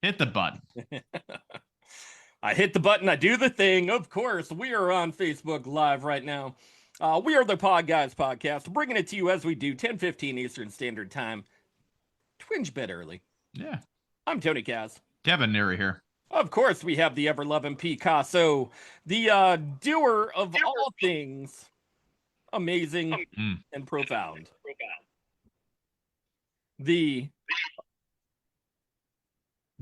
Hit the button. I hit the button. I do the thing. Of course, we are on Facebook Live right now. We are the Podguyz Podcast, bringing it to you as we do, 10:15 Eastern Standard Time. Twinge bit early. Yeah. I'm Tony Kaz. Kevin Neary here. Of course, we have the ever-loving Picasso, the doer of all things amazing and profound. The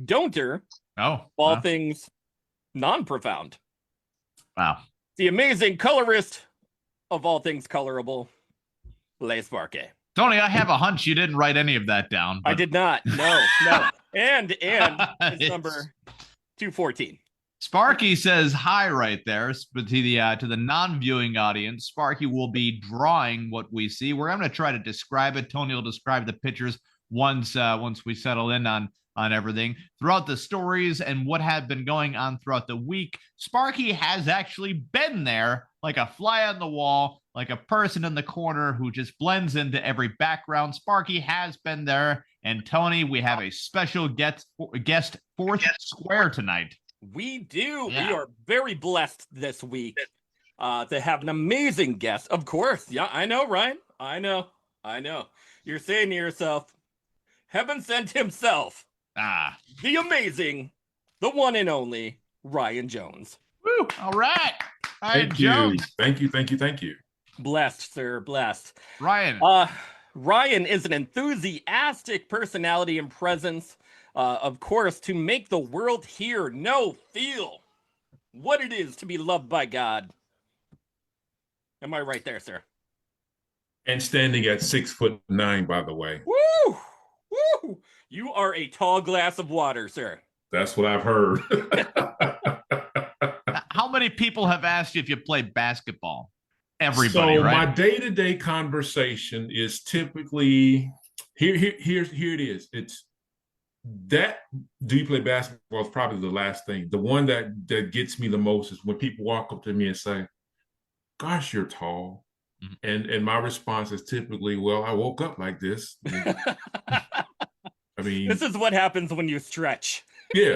don'ter of all things non-profound. Wow. The amazing colorist of all things colorable, Les Sparky. Tony, I have a hunch you didn't write any of that down. I did not. No. And it's number 214. Sparky says hi right there, but to the non-viewing audience, Sparky will be drawing what we see. We're going to try to describe it. Tony will describe the pictures once we settle in on everything. Throughout the stories and what have been going on throughout the week, Sparky has actually been there like a fly on the wall, like a person in the corner who just blends into every background. Sparky has been there. And Tony, we have a special guest fourth square tonight. We do. Yeah. We are very blessed this week to have an amazing guest. Of course. Yeah, I know, Ryan. I know. You're saying to yourself, heaven sent himself. The amazing, the one and only Ryan Jones. Woo! All right. Ryan Jones. Thank you. Blessed, sir. Blessed. Ryan. Ryan is an enthusiastic personality and presence, of course, to make the world hear, know, feel what it is to be loved by God. Am I right there, sir? And standing at 6'9", by the way. Woo! You are a tall glass of water, sir. That's what I've heard. How many people have asked you if you play basketball? Everybody, so right? My day-to-day conversation is typically here it is. It's that do you play basketball is probably the last thing. The one that gets me the most is when people walk up to me and say, gosh, you're tall. Mm-hmm. And my response is typically, well, I woke up like this. I mean, this is what happens when you stretch. Yeah.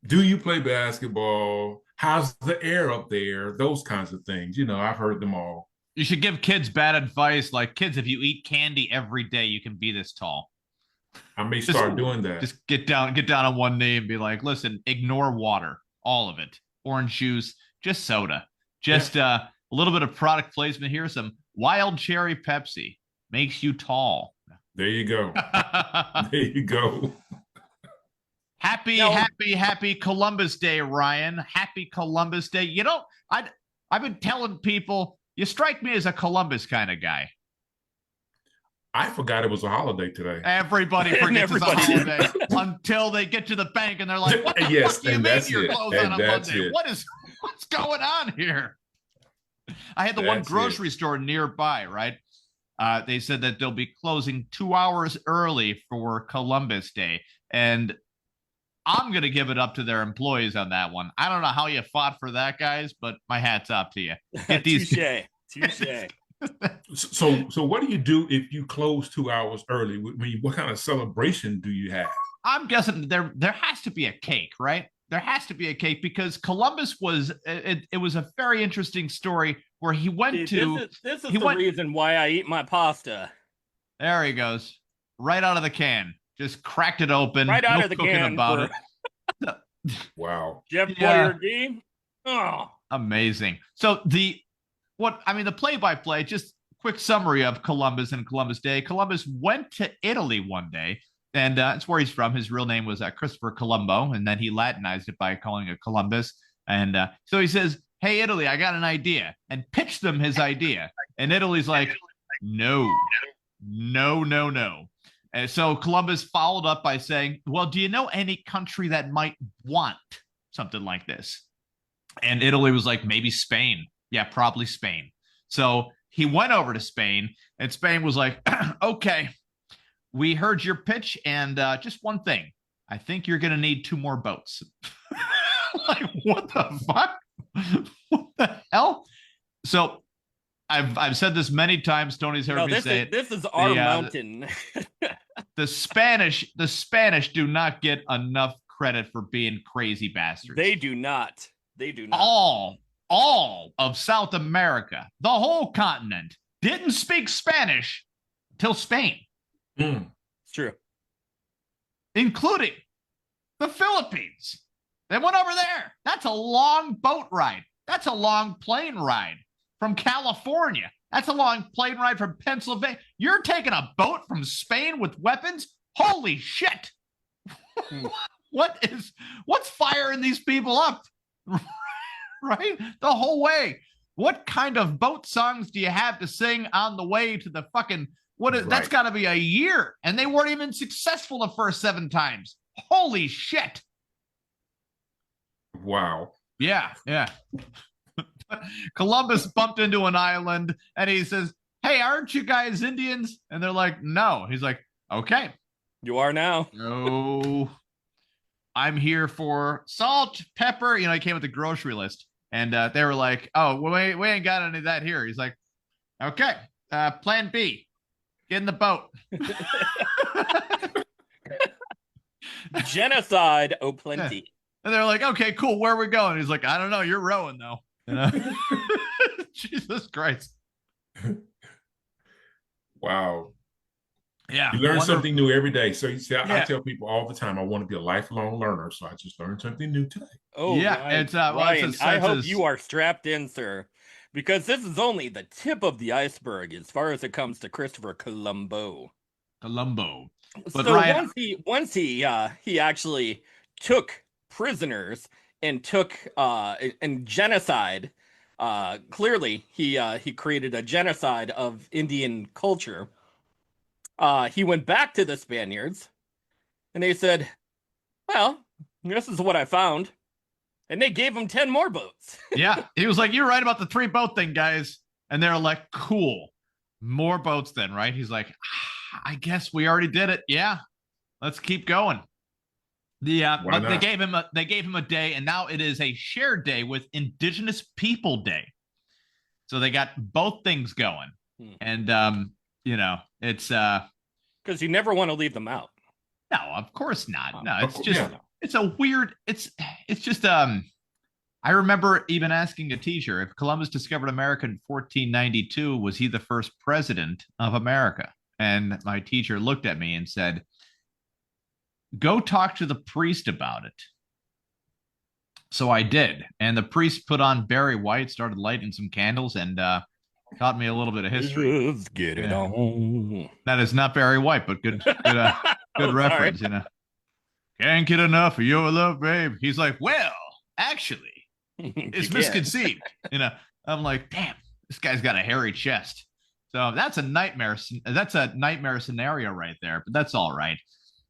Do you play basketball? How's the air up there? Those kinds of things. I've heard them all. You should give kids bad advice. Like, kids, if you eat candy every day, you can be this tall. I may start doing that. Just get down on one knee and be like, listen, ignore water, all of it. Orange juice, just soda. Just a little bit of product placement here. Some wild cherry Pepsi makes you tall. There you go. Happy Columbus Day, Ryan. Happy Columbus Day. I've been telling people, you strike me as a Columbus kind of guy. I forgot it was a holiday today. Everybody forgets it's a holiday until they get to the bank and they're like, what the fuck do you mean you're closed on a Monday? What's going on here? I had the one grocery store nearby, right? They said that they'll be closing 2 hours early for Columbus Day. And I'm going to give it up to their employees on that one. I don't know how you fought for that, guys, but my hat's off to you. Get these Touche. So what do you do if you close 2 hours early? What kind of celebration do you have? I'm guessing there has to be a cake, right? There has to be a cake because Columbus was it was a very interesting story where he went to. This is the reason why I eat my pasta. There he goes, right out of the can. Just cracked it open. Right out of the can. About it. Wow. Jeff Boyardee. Oh, amazing. So the play-by-play, just quick summary of Columbus and Columbus Day. Columbus went to Italy one day, and that's where he's from. His real name was Christopher Colombo, and then he Latinized it by calling it Columbus. And so he says, hey, Italy, I got an idea, and pitched them his idea. And Italy's like, no. And so Columbus followed up by saying, well, do you know any country that might want something like this? And Italy was like, maybe Spain. Yeah, probably Spain. So he went over to Spain, and Spain was like, okay, we heard your pitch, and just one thing. I think you're going to need 2 more boats. Like, what the fuck? What the hell? So I've said this many times. Tony's heard me say it. This is our mountain. The Spanish do not get enough credit for being crazy bastards. They do not. All of South America, the whole continent, didn't speak Spanish till Spain. It's true. Including the Philippines. They went over there. That's a long boat ride. That's a long plane ride from California. That's a long plane ride from Pennsylvania. You're taking a boat from Spain with weapons? Holy shit. What's firing these people up? Right? The whole way. What kind of boat songs do you have to sing on the way to the fucking that's got to be a year, and they weren't even successful the first 7 times. Holy shit. Wow. Yeah. Columbus bumped into an island, and he says, "Hey, aren't you guys Indians?" And they're like, "No." He's like, "Okay. You are now." No. I'm here for salt, pepper. He came with the grocery list, and they were like, "Oh, well, we ain't got any of that here." He's like, "Okay, plan B. Get in the boat." Genocide, oh plenty. Yeah. And they're like, "Okay, cool. Where are we going?" He's like, "I don't know. You're rowing, though." Jesus Christ. Wow. Yeah. You learn something new every day. So you see, I tell people all the time, I want to be a lifelong learner. So I just learned something new today. Oh, yeah. Ryan, It's Ryan, I hope you are strapped in, sir, because this is only the tip of the iceberg as far as it comes to Christopher Colombo. But so Ryan, once he actually took prisoners and took and genocide. Clearly, he created a genocide of Indian culture. He went back to the Spaniards, and they said, "Well, this is what I found," and they gave him 10 more boats. Yeah, he was like, "You're right about the 3 boat thing, guys," and they're like, "Cool, more boats then, right?" He's like, "I guess we already did it. Yeah, let's keep going." But they gave him a day, and now it is a shared day with Indigenous People Day. So they got both things going, and it's because you never want to leave them out. No, of course not. No, it's just it's a weird. It's just I remember even asking a teacher if Columbus discovered America in 1492, was he the first president of America? And my teacher looked at me and said, "Go talk to the priest about it." So I did. And the priest put on Barry White, started lighting some candles, and taught me a little bit of history. Let's get it on. That is not Barry White, but good reference, "Can't get enough of your love, babe." He's like, "Well, actually, it's misconceived." I'm like, damn, this guy's got a hairy chest. So that's a nightmare. That's a nightmare scenario right there, but that's all right.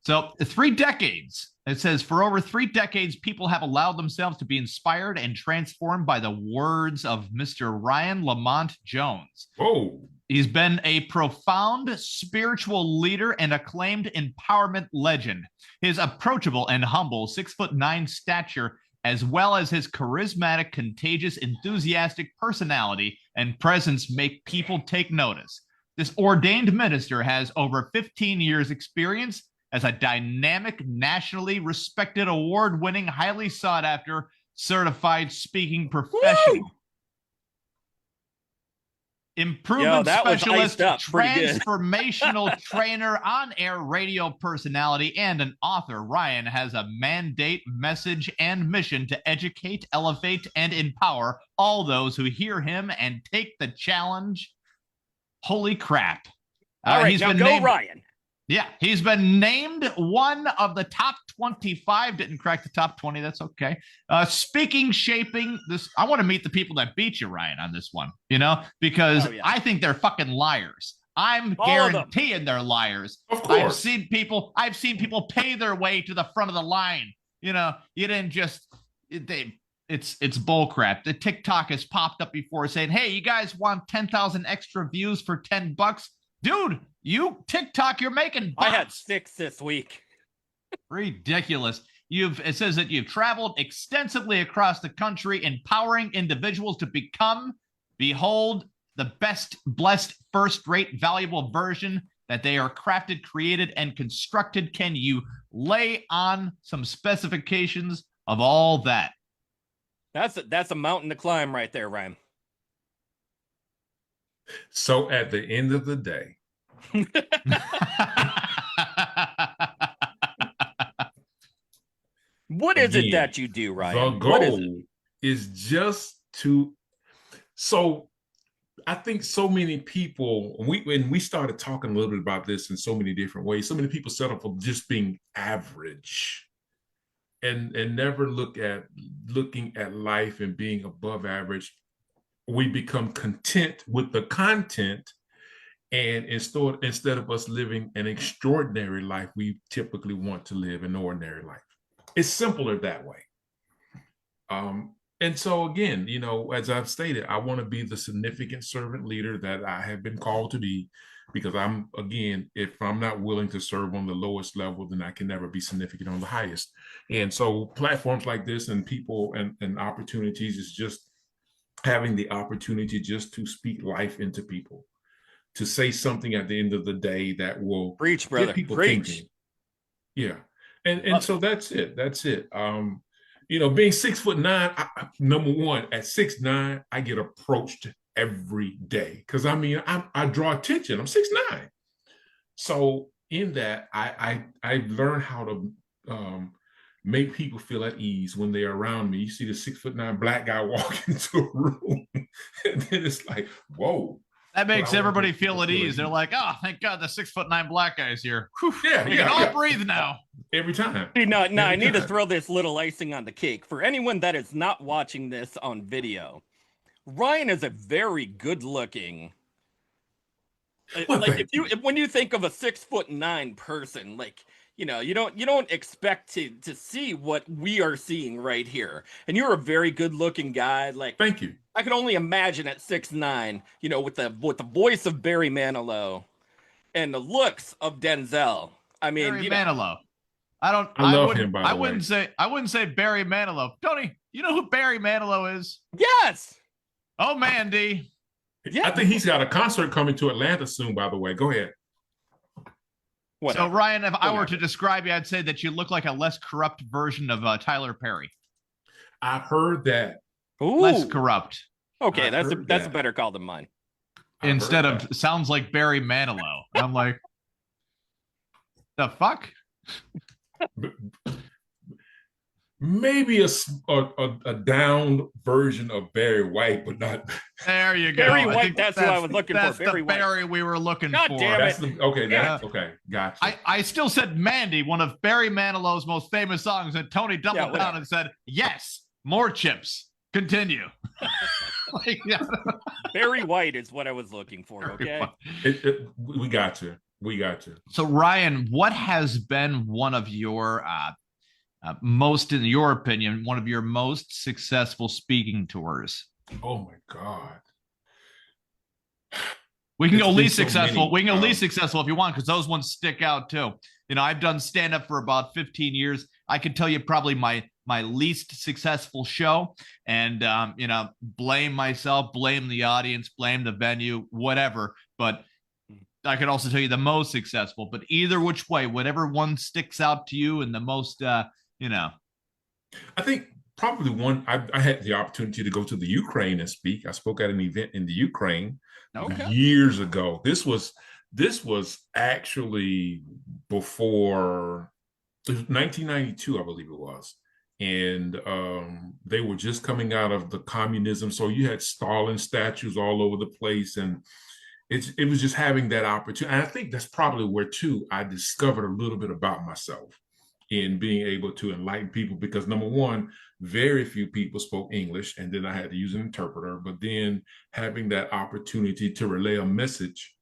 So 3 decades, it says, for over 3 decades, people have allowed themselves to be inspired and transformed by the words of Mr. Ryan Lamont Jones. Oh, he's been a profound spiritual leader and acclaimed empowerment legend. His approachable and humble 6'9" stature, as well as his charismatic, contagious, enthusiastic personality and presence, make people take notice. This ordained minister has over 15 years' experience as a dynamic, nationally respected, award-winning, highly sought-after, certified speaking professional. Woo! Improvement specialist, transformational trainer, on-air radio personality, and an author, Ryan has a mandate, message, and mission to educate, elevate, and empower all those who hear him and take the challenge. Holy crap. All right, now go Ryan. Yeah, he's been named one of the top 25. Didn't crack the top 20. That's okay. Speaking, shaping this. I want to meet the people that beat you, Ryan, on this one, because I think they're fucking liars. I'm guaranteeing they're liars. Of course. I've seen people pay their way to the front of the line. You didn't just, it's bull crap. The TikTok has popped up before saying, "Hey, you guys want 10,000 extra views for $10? Dude, you TikTok, you're making bucks. I had 6 this week. Ridiculous. It says that you've traveled extensively across the country, empowering individuals to behold, the best, blessed, first-rate, valuable version that they are crafted, created, and constructed. Can you lay on some specifications of all that? That's a mountain to climb right there, Ryan. So at the end of the day, what is it that you do, Ryan? The goal is just to. So I think so many people, when we started talking a little bit about this in so many different ways, so many people settle for just being average and never looking at life and being above average. We become content with the content, and instead of us living an extraordinary life, we typically want to live an ordinary life. It's simpler that way. And so again, as I've stated, I want to be the significant servant leader that I have been called to be, because if I'm not willing to serve on the lowest level, then I can never be significant on the highest. And so platforms like this and people and opportunities is just having the opportunity just to speak life into people, to say something at the end of the day that will preach, brother. Get people preach. Thinking. Yeah. And so that's it. Being 6'9", number one, at 6'9", I get approached every day because I draw attention. I'm 6'9". So in that, I learn how to make people feel at ease when they're around me. You see the 6'9" black guy walk into a room, and then it's like, whoa. That makes everybody feel at ease. They're like, oh, thank God the 6'9" black guy's here. Whew, we can all breathe now. Every time. I need to throw this little icing on the cake. For anyone that is not watching this on video, Ryan is a very good looking. When you think of a 6'9" person, you don't expect to see what we are seeing right here. And you're a very good looking guy. Thank you. I can only imagine at 6'9", with the voice of Barry Manilow and the looks of Denzel. Barry Manilow. I love him. I wouldn't say Barry Manilow. Tony, you know who Barry Manilow is? Yes. Oh, Mandy. Yeah. I think he's got a concert coming to Atlanta soon, by the way. Go ahead. Whatever. So, Ryan, if I were to describe you, I'd say that you look like a less corrupt version of Tyler Perry. I've heard that. Ooh. Less corrupt. Okay, that's a better call than mine. Instead of sounds like Barry Manilow. I'm like, the fuck? Maybe a down version of Barry White, but not. There you go. Barry White. That's who I was looking for. Barry White. Barry we were looking God for. Damn it. Okay. Gotcha. I still said Mandy, one of Barry Manilow's most famous songs, and Tony doubled down and said, "Yes, more chips. Continue." Barry White is what I was looking for. Okay. We got you. So, Ryan, what has been one of your most, in your opinion, one of your most successful speaking tours? Oh my God. We can go least successful. We can go least successful if you want, because those ones stick out too. I've done stand-up for about 15 years. I could tell you probably my least successful show, and blame myself, blame the audience, blame the venue, whatever. But I could also tell you the most successful. But either which way, whatever one sticks out to you and the most, I think probably one. I had the opportunity to go to the Ukraine and speak. I spoke at an event in the Ukraine years ago. This was actually before 1992, I believe it was. And they were just coming out of the communism. So you had Stalin statues all over the place. And it was just having that opportunity. And I think that's probably where, too, I discovered a little bit about myself in being able to enlighten people. Because, number one, very few people spoke English. And then I had to use an interpreter. But then having that opportunity to relay a message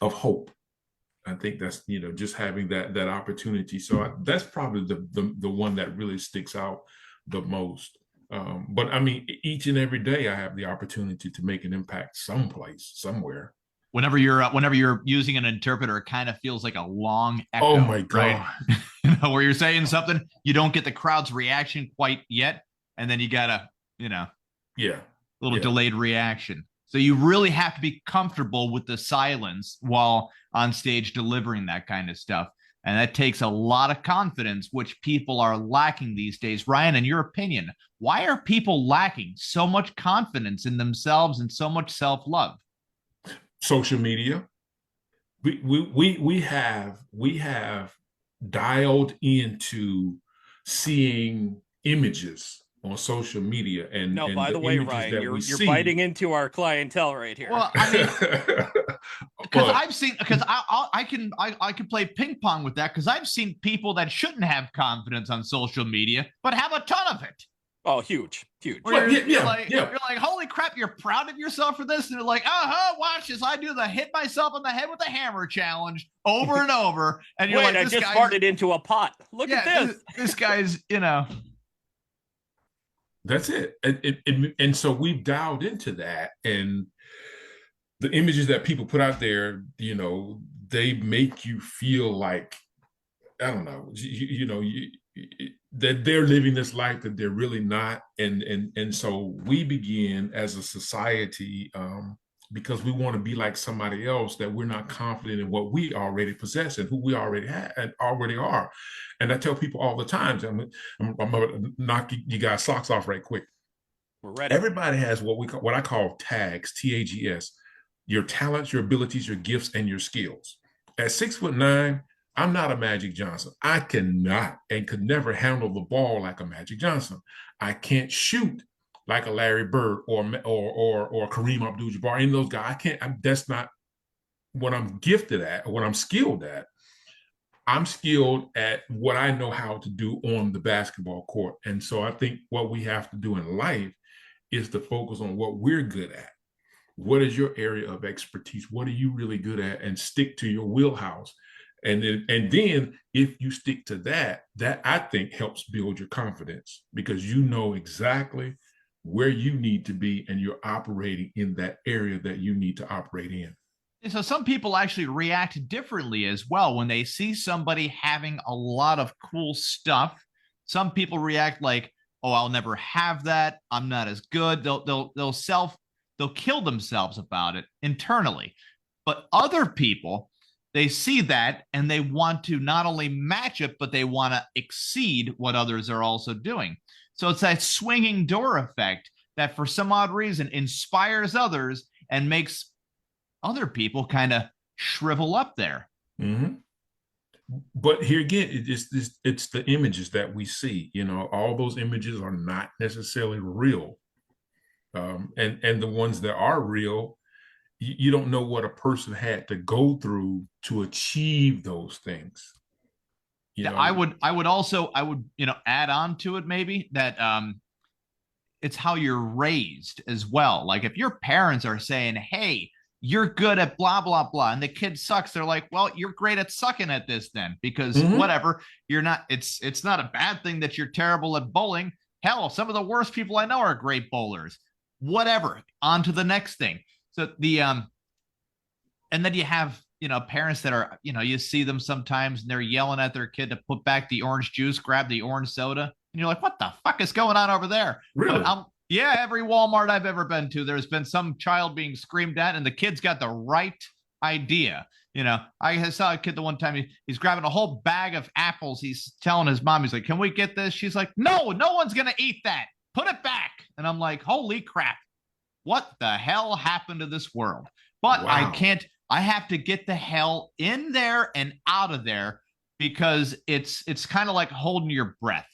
of hope. I think that's, just having that opportunity. So that's probably the one that really sticks out the most. But each and every day I have the opportunity to make an impact someplace, somewhere. Whenever you're using an interpreter, it kind of feels like a long echo. Oh my God. Right? Where you're saying something, you don't get the crowd's reaction quite yet. And then you gotta, a little delayed reaction. So you really have to be comfortable with the silence while on stage delivering that kind of stuff. And that takes a lot of confidence, which people are lacking these days. Ryan, in your opinion, why are people lacking so much confidence in themselves and so much self-love? Social media. We have dialed into seeing images on social media, and by the way, Ryan, you're biting into our clientele right here. Well, I mean, because I've seen, because I can play ping pong with that, because I've seen people that shouldn't have confidence on social media but have a ton of it. Oh, huge. You're like, holy crap, you're proud of yourself for this? And they're like, watch this. I do the hit myself on the head with the hammer challenge over and over. And you're like, I just farted into a pot. Look at this. This guy's, That's it. And so we've dialed into that. And the images that people put out there, they make you feel like, I don't know, that they're living this life that they're really not. And so we begin as a society, because we want to be like somebody else, that we're not confident in what we already possess and who we already have and already are. And I tell people all the time, I'm going to knock you guys' socks off right quick. We're ready. Everybody has what I call tags, TAGS, your talents, your abilities, your gifts, and your skills. At 6'9", I'm not a Magic Johnson. I cannot and could never handle the ball like a Magic Johnson. I can't shoot like a Larry Bird or Kareem Abdul-Jabbar. Any of those guys, I can't. That's not what I'm gifted at or what I'm skilled at. I'm skilled at what I know how to do on the basketball court. And so I think what we have to do in life is to focus on what we're good at. What is your area of expertise? What are you really good at? And stick to your wheelhouse. And then if you stick to that I think helps build your confidence, because you know exactly where you need to be and you're operating in that area that you need to operate in. And so some people actually react differently as well when they see somebody having a lot of cool stuff. Some people react like, oh, I'll never have that. I'm not as good. They'll kill themselves about it internally. But other people, they see that and they want to not only match it, but they want to exceed what others are also doing. So it's that swinging door effect that for some odd reason inspires others and makes other people kind of shrivel up there. Mm-hmm. But here again, it's the images that we see. All those images are not necessarily real. And the ones that are real, you don't know what a person had to go through to achieve those things. I would add on to it maybe that it's how you're raised as well. Like if your parents are saying, hey, you're good at blah, blah, blah, and the kid sucks, they're like, well, you're great at sucking at this then, because whatever, you're not, it's not a bad thing that you're terrible at bowling. Hell, some of the worst people I know are great bowlers. Whatever, on to the next thing. So and then you have, parents that are, you see them sometimes and they're yelling at their kid to put back the orange juice, grab the orange soda. And you're like, what the fuck is going on over there? Really? Yeah, every Walmart I've ever been to, there's been some child being screamed at and the kid's got the right idea. I saw a kid the one time, he's grabbing a whole bag of apples. He's telling his mom, he's like, can we get this? She's like, no one's going to eat that. Put it back. And I'm like, holy crap. What the hell happened to this world? But wow. I have to get the hell in there and out of there, because it's kind of like holding your breath,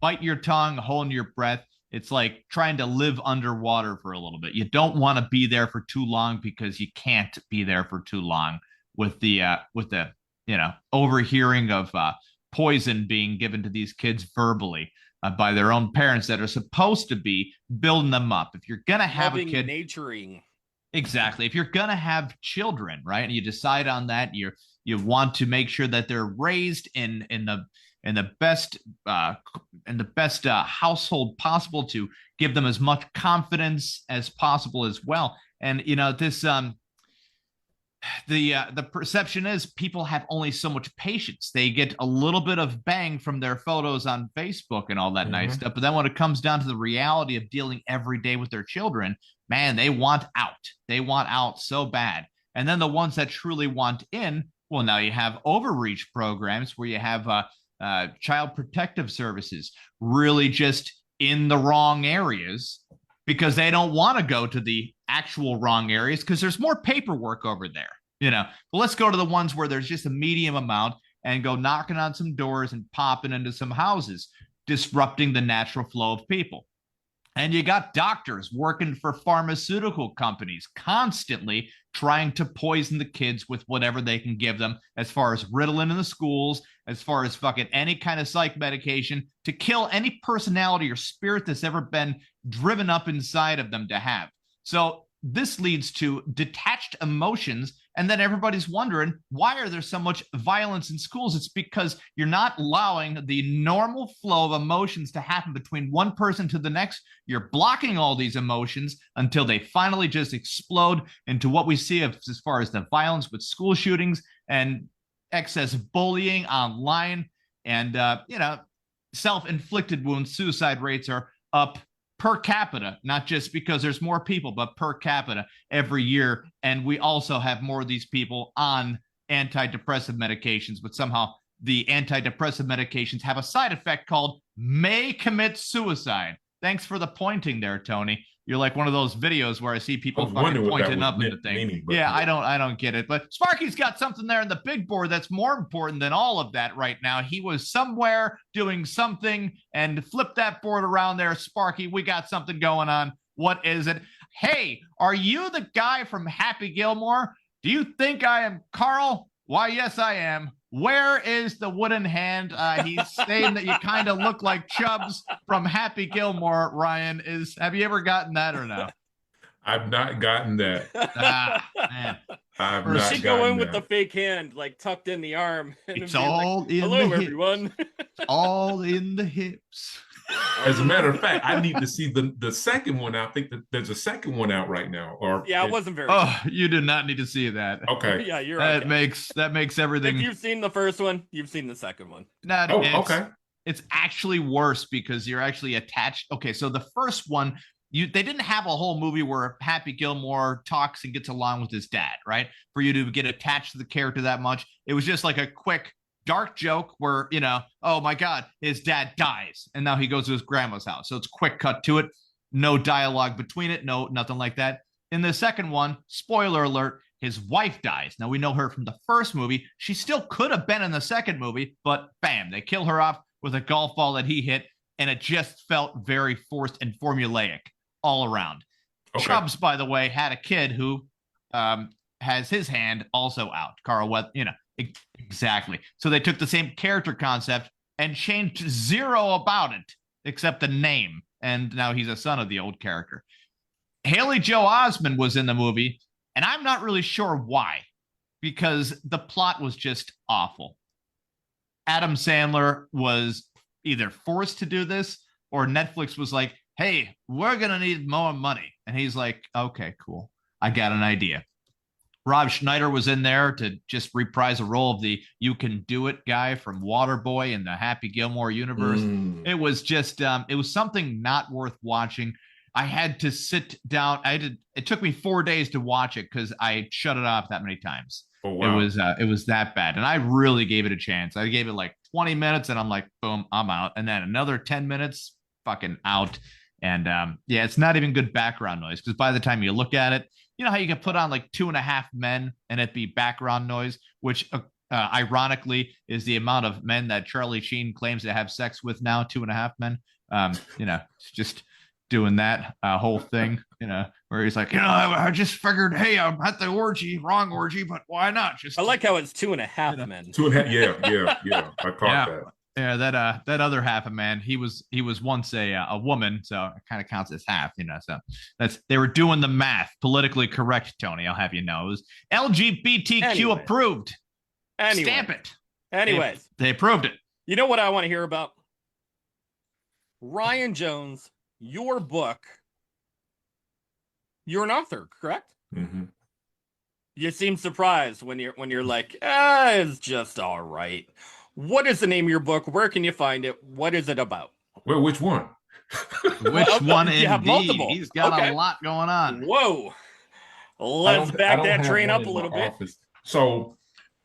bite your tongue, holding your breath. It's like trying to live underwater for a little bit. You don't want to be there for too long, because you can't be there for too long with the overhearing of poison being given to these kids verbally. By their own parents that are supposed to be building them up. If you're going to have a kid, naturing. Exactly. If you're going to have children, right, and you decide on that, you want to make sure that they're raised in the best household possible, to give them as much confidence as possible as well. And this the perception is people have only so much patience. They get a little bit of bang from their photos on Facebook and all that nice stuff, but then when it comes down to the reality of dealing every day with their children, man, they want out. They want out so bad. And then the ones that truly want in, well, now you have overreach programs where you have child protective services really just in the wrong areas because they don't want to go to the actual wrong areas because there's more paperwork over there. But let's go to the ones where there's just a medium amount and go knocking on some doors and popping into some houses, disrupting the natural flow of people. And you got doctors working for pharmaceutical companies constantly trying to poison the kids with whatever they can give them, as far as Ritalin in the schools, as far as fucking any kind of psych medication to kill any personality or spirit that's ever been driven up inside of them to have. So this leads to detached emotions. And then everybody's wondering, why are there so much violence in schools? It's because you're not allowing the normal flow of emotions to happen between one person to the next. You're blocking all these emotions until they finally just explode into what we see as far as the violence with school shootings and excess bullying online. And, self-inflicted wounds, suicide rates are up per capita, not just because there's more people, but per capita every year. And we also have more of these people on antidepressive medications, but somehow the antidepressive medications have a side effect called may commit suicide. Thanks for the pointing there, Tony. You're like one of those videos where I see people fucking pointing up into things. Yeah, I don't get it. But Sparky's got something there in the big board that's more important than all of that right now. He was somewhere doing something and flipped that board around there. Sparky, we got something going on. What is it? Hey, are you the guy from Happy Gilmore? Do you think I am Carl? Why, yes, I am. Where is the wooden hand? He's saying that you kind of look like Chubbs from Happy Gilmore. Ryan, have you ever gotten that or no? I've not gotten that. Man. Or she go in with the fake hand, like tucked in the arm. And it's all like, in hello, the everyone. It's all in the hips. As a matter of fact, I need to see the second one out. I think that there's a second one out right now. It wasn't very good. You do not need to see that. Okay. Yeah, you're right. Okay. That makes everything. If you've seen the first one, you've seen the second one. Okay. It's actually worse because you're actually attached. Okay, so the first one, they didn't have a whole movie where Happy Gilmore talks and gets along with his dad, right? For you to get attached to the character that much. It was just like a quick dark joke where, oh my God, his dad dies. And now he goes to his grandma's house. So it's quick cut to it. No dialogue between it. No, nothing like that. In the second one, spoiler alert, his wife dies. Now we know her from the first movie. She still could have been in the second movie, but bam, they kill her off with a golf ball that he hit. And it just felt very forced and formulaic all around. Okay. Chubbs, by the way, had a kid who has his hand also out. Carl, exactly. So they took the same character concept and changed zero about it except the name. And now he's a son of the old character. Haley Joel Osment was in the movie, and I'm not really sure why, because the plot was just awful. Adam Sandler was either forced to do this or Netflix was like, hey, we're going to need more money. And he's like, okay, cool. I got an idea. Rob Schneider was in there to just reprise a role of the You Can Do It guy from Waterboy in the Happy Gilmore universe. It was just, it was something not worth watching. I had to sit down. It took me 4 days to watch it because I shut it off that many times. Oh, wow. It was that bad. And I really gave it a chance. I gave it like 20 minutes and I'm like, boom, I'm out. And then another 10 minutes, fucking out. And it's not even good background noise because by the time you look at it, you know how you can put on like 2.5 Men and it be background noise, which ironically is the amount of men that Charlie Sheen claims to have sex with now, 2.5 Men. Just doing that whole thing, where he's like, I just figured, hey, I'm at the wrong orgy, but why not? I like how it's 2.5 men. 2.5, yeah. I caught that. Yeah, that other half a man, he was once a woman, so it kind of counts as half, So they were doing the math, politically correct, Tony. I'll have you know, it was LGBTQ approved. Stamp it. Anyways, they approved it. You know what I want to hear about? Ryan Jones, your book. You're an author, correct? Mm-hmm. You seem surprised when you're like, it's just all right. What is the name of your book? Where can you find it? What is it about? Well, which one? Which one You have indeed? multiple. He's got Okay. a lot going on. Whoa. Let's back that train up a little bit. So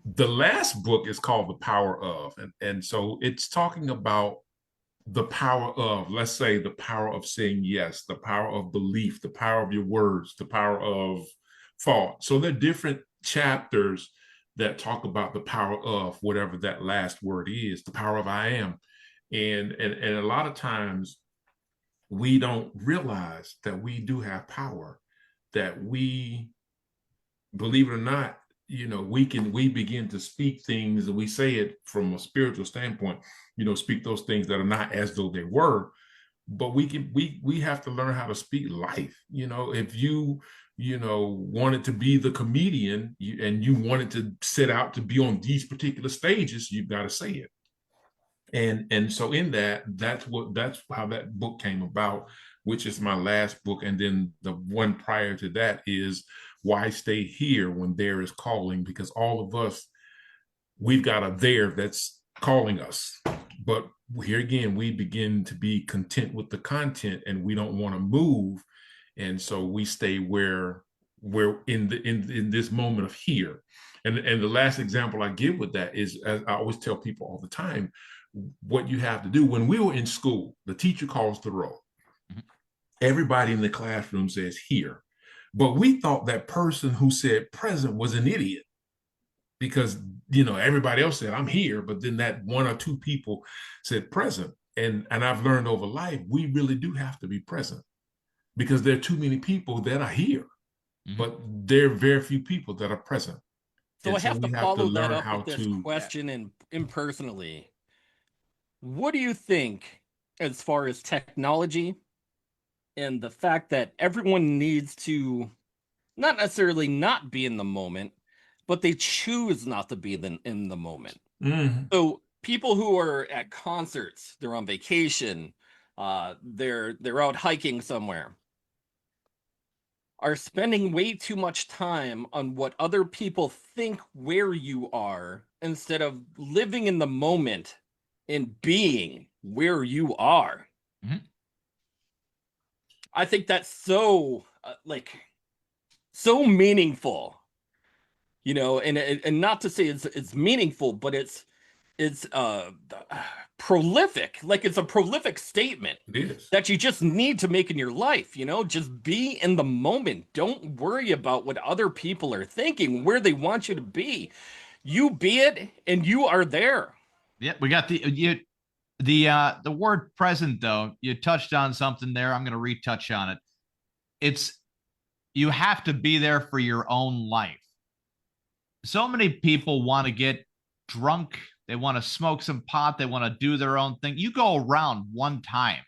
the last book is called The Power Of. And so it's talking about the power of, let's say, the power of saying yes, the power of belief, the power of your words, the power of thought. So there are different chapters that talk about the power of whatever that last word is, the power of I am. And a lot of times we don't realize that we do have power, that we, believe it or not, we begin to speak things, and we say it from a spiritual standpoint, speak those things that are not as though they were. But we have to learn how to speak life. If you wanted to be the comedian and you wanted to set out to be on these particular stages, you've got to say it. And so in that's how that book came about, which is my last book. And then the one prior to that is Why Stay Here When There Is Calling, because all of us, we've got a there that's calling us. But here again, we begin to be content with the content and we don't want to move. And so we stay where we're in this moment of here. And the last example I give with that is, as I always tell people all the time, what you have to do. When we were in school, the teacher calls the roll. Mm-hmm. Everybody in the classroom says here. But we thought that person who said present was an idiot because, everybody else said I'm here, but then that one or two people said present. And I've learned over life, we really do have to be present because there are too many people that are here, mm-hmm. but there are very few people that are present. So I have to follow that up with this question impersonally. What do you think as far as technology and the fact that everyone needs to not necessarily not be in the moment, but they choose not to be in the moment? Mm-hmm. So people who are at concerts, they're on vacation, they're out hiking somewhere, are spending way too much time on what other people think where you are instead of living in the moment and being where you are. Mm-hmm. I think that's so so meaningful, and not to say it's meaningful, but it's prolific. Like, it's a prolific statement that you just need to make in your life. Just be in the moment. Don't worry about what other people are thinking, where they want you to be. You be it, and you are there. Yeah, we got the word present, though. You touched on something there. I'm going to retouch on it. You have to be there for your own life. So many people want to get drunk. They want to smoke some pot. They want to do their own thing. You go around one time.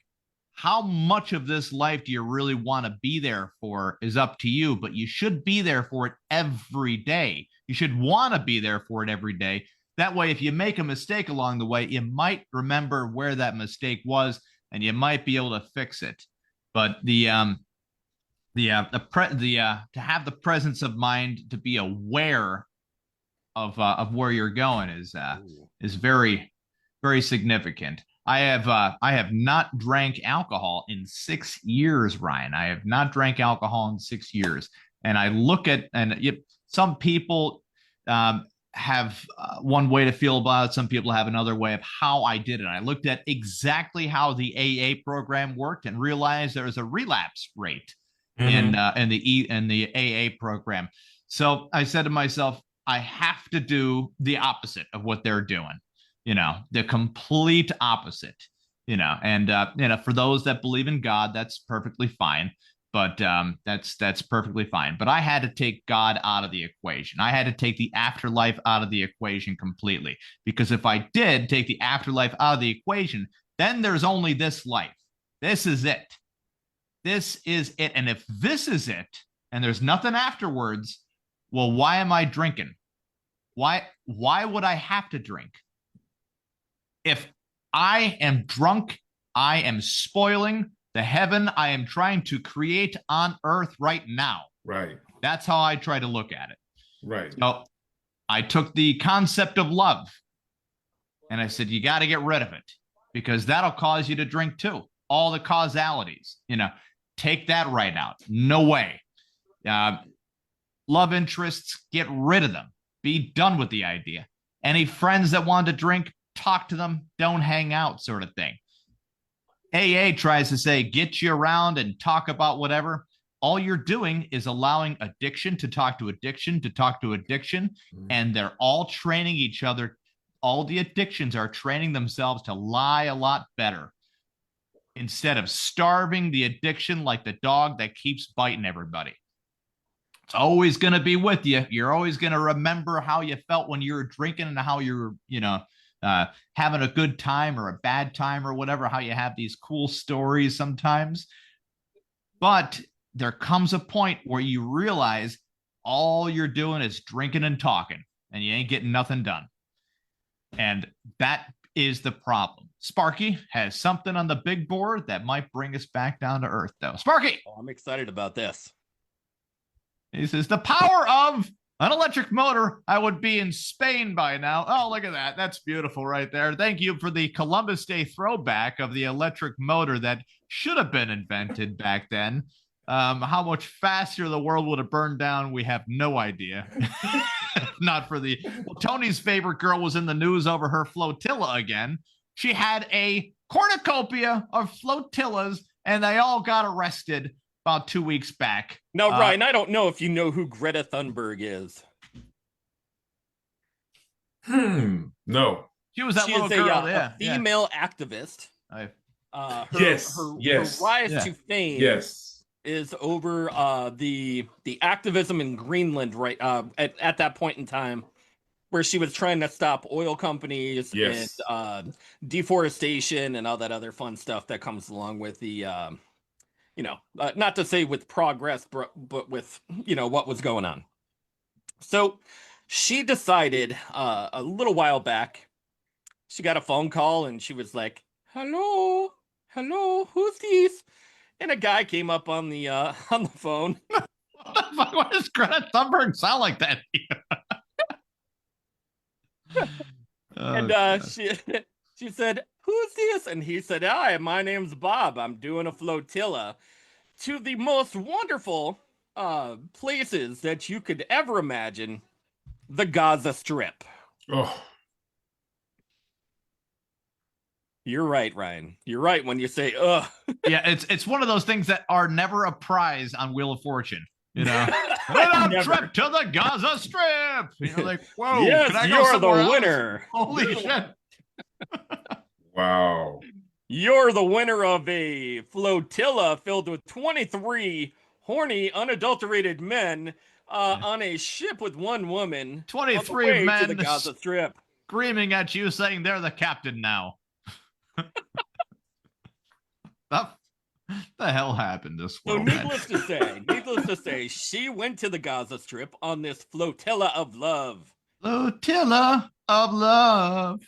How much of this life do you really want to be there for is up to you, but you should be there for it every day. You should want to be there for it every day. That way, if you make a mistake along the way, you might remember where that mistake was, and you might be able to fix it. But to have the presence of mind to be aware of where you're going is very, very significant. I have not drank alcohol in 6 years, Ryan. I have not drank alcohol in 6 years, and I look at some people have one way to feel about it. Some people have another way of how I did it. I looked at exactly how the AA program worked and realized there was a relapse rate in the AA program. So I said to myself, I have to do the opposite of what they're doing, the complete opposite, and for those that believe in God, that's perfectly fine. But that's perfectly fine. But I had to take God out of the equation. I had to take the afterlife out of the equation completely. Because if I did take the afterlife out of the equation, then there's only this life. This is it. This is it. And if this is it, and there's nothing afterwards, well, why am I drinking? Why would I have to drink? If I am drunk, I am spoiling the heaven I am trying to create on earth right now. Right. That's how I try to look at it. Right. So I took the concept of love and I said, you got to get rid of it because that'll cause you to drink too. All the causalities, take that right out. No way. Love interests, get rid of them. Be done with the idea. Any friends that want to drink, talk to them. Don't hang out, sort of thing. AA tries to say, get you around and talk about whatever. All you're doing is allowing addiction to talk to addiction to talk to addiction. And they're all training each other. All the addictions are training themselves to lie a lot better instead of starving the addiction like the dog that keeps biting everybody. It's always going to be with you. You're always going to remember how you felt when you were drinking and how you're, having a good time or a bad time or whatever, how you have these cool stories sometimes. But there comes a point where you realize all you're doing is drinking and talking and you ain't getting nothing done. And that is the problem. Sparky has something on the big board that might bring us back down to earth, though. Sparky! Oh, I'm excited about this. He says, the power of an electric motor, I would be in Spain by now. Oh, look at that. That's beautiful right there. Thank you for the Columbus Day throwback of the electric motor that should have been invented back then. How much faster the world would have burned down, we have no idea. Not for Tony's favorite girl was in the news over her flotilla again. She had a cornucopia of flotillas, and they all got arrested about 2 weeks back. Now, Ryan, I don't know if you know who Greta Thunberg is. No. She was that little girl, a female activist. Her rise to fame is over the activism in Greenland, right? At that point in time, where she was trying to stop oil companies and deforestation and all that other fun stuff that comes along with the, not to say with progress, but with, what was going on. So she decided a little while back, she got a phone call and she was like, hello, who's this? And a guy came up on the phone. What the fuck? Why does Greta Thunberg sound like that? She said, who's this? And he said, hi, my name's Bob. I'm doing a flotilla to the most wonderful places that you could ever imagine, the Gaza Strip. Oh. You're right, Ryan. You're right when you say, ugh. Yeah, it's one of those things that are never a prize on Wheel of Fortune. Trip to the Gaza Strip. You're like, whoa. Yes, can I you're go the winner. Holy shit. Wow. You're the winner of a flotilla filled with 23 horny, unadulterated men on a ship with one woman. 23 men to the Gaza Strip. Screaming at you, saying they're the captain now. What the hell happened this world? So needless to say, she went to the Gaza Strip on this flotilla of love. Flotilla of love.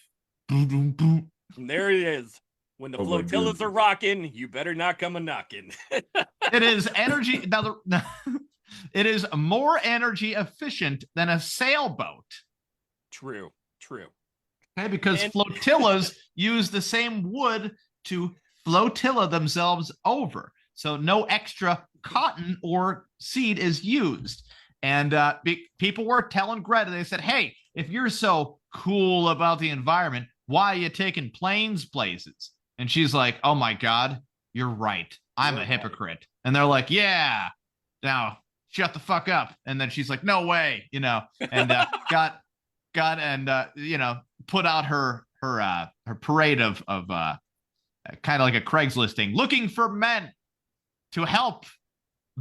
And there it is. When the flotillas are rocking, you better not come a knocking. It is energy. It is more energy efficient than a sailboat. True. Okay, because flotillas use the same wood to flotilla themselves over. So no extra cotton or seed is used. And people were telling Greta, they said, hey, if you're so cool about the environment, why are you taking planes places? And she's like, oh my God, you're right. I'm a hypocrite. And they're like, yeah, now shut the fuck up. And then she's like, no way, and got put out her parade of kind of like a Craigslisting, looking for men to help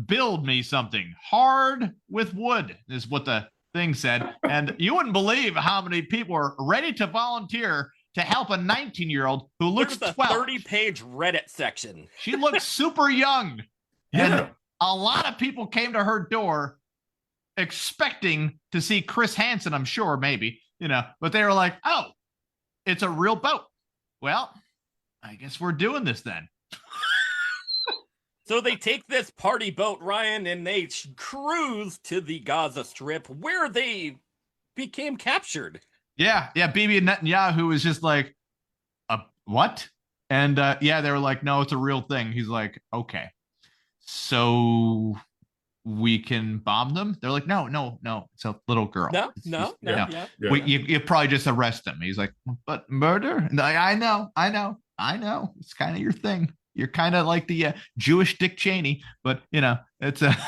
build me something hard with wood, is what the thing said. And you wouldn't believe how many people are ready to volunteer to help a 19-year-old who looks 12. 30-page Reddit section. She looks super young. And a lot of people came to her door expecting to see Chris Hansen, I'm sure, maybe, but they were like, oh, it's a real boat. Well, I guess we're doing this then. So they take this party boat, Ryan, and they cruise to the Gaza Strip, where they became captured. Yeah. Bibi Netanyahu was just like, what? And they were like, no, it's a real thing. He's like, okay, so we can bomb them. They're like, no, it's a little girl. No. You probably just arrest them. He's like, but murder? And I know. It's kind of your thing. You're kind of like the Jewish Dick Cheney, but it's a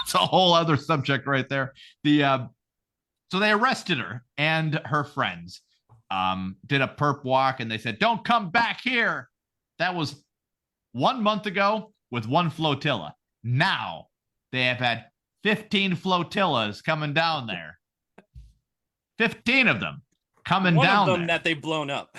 it's a whole other subject right there. So they arrested her and her friends. Did a perp walk, and they said, don't come back here. That was 1 month ago with one flotilla. Now they have had 15 flotillas coming down there. 15 of them coming down there. One of them that they've blown up.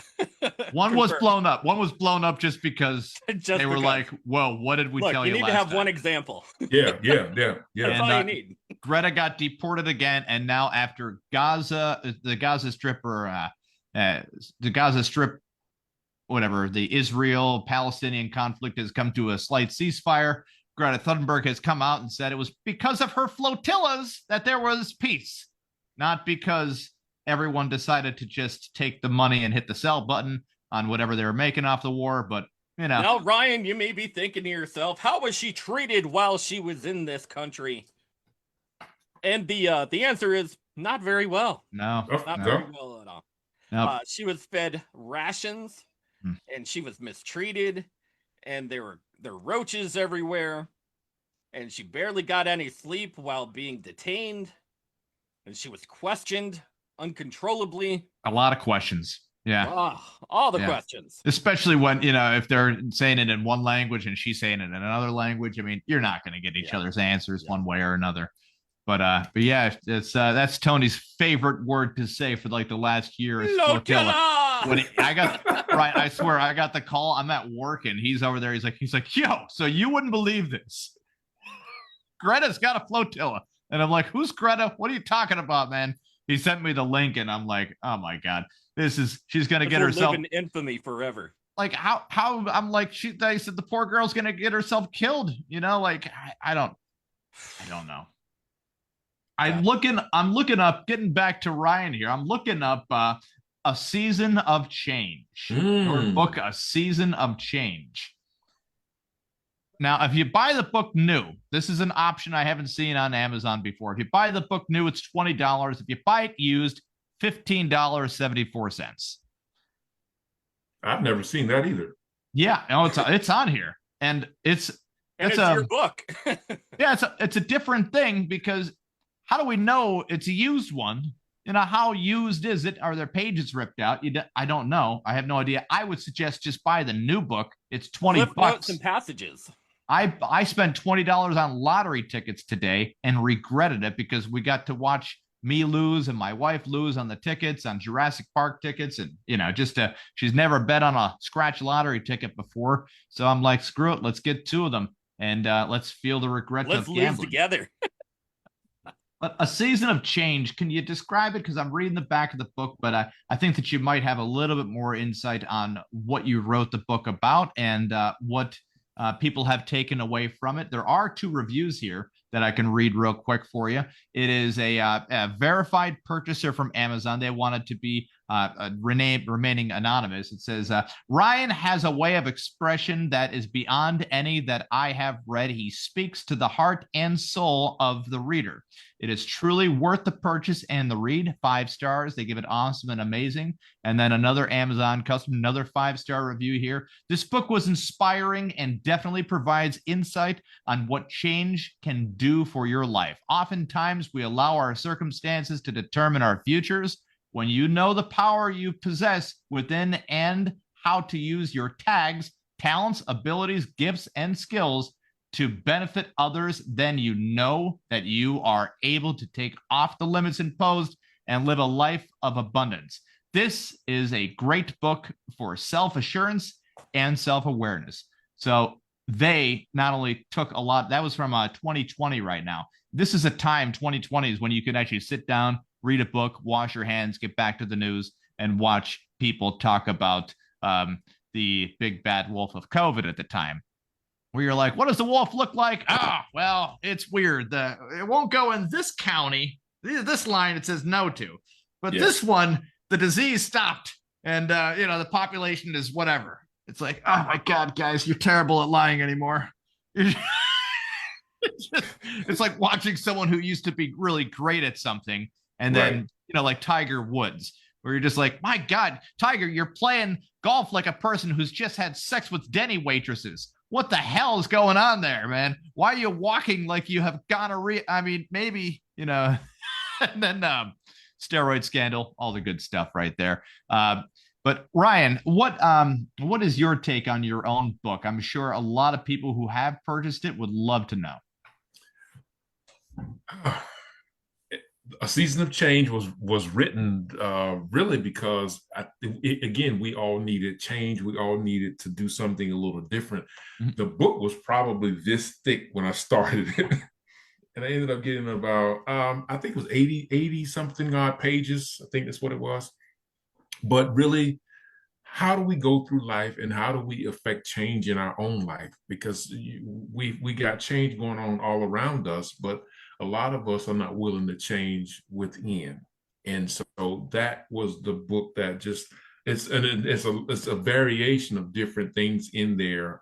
One was blown up. One was blown up just because they were like, whoa, what did we tell you last time? You need to have one example. Yeah. That's all you need. Greta got deported again, and now after the Gaza Strip, whatever, the Israel-Palestinian conflict has come to a slight ceasefire. Greta Thunberg has come out and said it was because of her flotillas that there was peace, not because everyone decided to just take the money and hit the sell button on whatever they were making off the war. But now, Ryan, you may be thinking to yourself, how was she treated while she was in this country? And the answer is not very well. No, not very well at all. Nope. She was fed rations, and she was mistreated, and there were roaches everywhere, and she barely got any sleep while being detained, and she was questioned uncontrollably. A lot of questions. Yeah. All the questions. Especially when, if they're saying it in one language and she's saying it in another language. I mean, you're not going to get each other's answers one way or another. But yeah, it's that's Tony's favorite word to say for like the last year. Is flotilla. I swear I got the call. I'm at work and he's over there. He's like, yo, so you wouldn't believe this. Greta's got a flotilla. And I'm like, who's Greta? What are you talking about, man? He sent me the link and I'm like, oh my God, she's going to get herself live in infamy forever. Like how I'm like, they said the poor girl's going to get herself killed. Like, I don't know. I'm looking up, getting back to Ryan here. I'm looking up A Season of Change. Your book, A Season of Change. Now, if you buy the book new, this is an option I haven't seen on Amazon before. If you buy the book new, it's $20. If you buy it used, $15.74. I've never seen that either. Yeah, no, it's on here, and it's your book. Yeah, it's a different thing because how do we know it's a used one? How used is it? Are there pages ripped out? I don't know. I have no idea. I would suggest just buy the new book. It's $20. Notes and passages. I spent $20 on lottery tickets today and regretted it because we got to watch me lose and my wife lose on the tickets, on Jurassic Park tickets. And, she's never bet on a scratch lottery ticket before. So I'm like, screw it. Let's get two of them and let's feel the regret of gambling. Let's lose together. A Season of Change. Can you describe it? Because I'm reading the back of the book, but I think that you might have a little bit more insight on what you wrote the book about and what people have taken away from it. There are 2 reviews here that I can read real quick for you. It is a verified purchaser from Amazon. They wanted to be remaining anonymous. It says, Ryan has a way of expression that is beyond any that I have read. He speaks to the heart and soul of the reader. It is truly worth the purchase and the read. 5 stars. They give it awesome and amazing. And then another Amazon customer, another 5-star review here. This book was inspiring and definitely provides insight on what change can do for your life. Oftentimes, we allow our circumstances to determine our futures. When you know the power you possess within and how to use your tags, talents, abilities, gifts, and skills to benefit others, then you know that you are able to take off the limits imposed and live a life of abundance. This is a great book for self-assurance and self-awareness. So they not only took a lot, that was from 2020 right now. This is a time, 2020 is when you can actually sit down, read a book, wash your hands, get back to the news, and watch people talk about the big bad wolf of COVID at the time. where you're like, what does the wolf look like? Ah, well, it's weird. It won't go in this county. This line it says no to. But this one, the disease stopped. And, the population is whatever. It's like, oh, my God, guys, you're terrible at lying anymore. It's like watching someone who used to be really great at something. And then, like Tiger Woods, where you're just like, my God, Tiger, you're playing golf like a person who's just had sex with Denny waitresses. What the hell is going on there, man? Why are you walking like you have gonorrhea? I mean, maybe, and then steroid scandal, all the good stuff right there. But Ryan, what is your take on your own book? I'm sure a lot of people who have purchased it would love to know. A Season of Change was written really because again, we all needed change. We all needed to do something a little different. Mm-hmm. The book was probably this thick when I started it. And I ended up getting about, I think it was 80 something odd pages. I think that's what it was. But really, how do we go through life and how do we affect change in our own life? Because we got change going on all around us, but a lot of us are not willing to change within. And so that was the book that just, it's a variation of different things in there.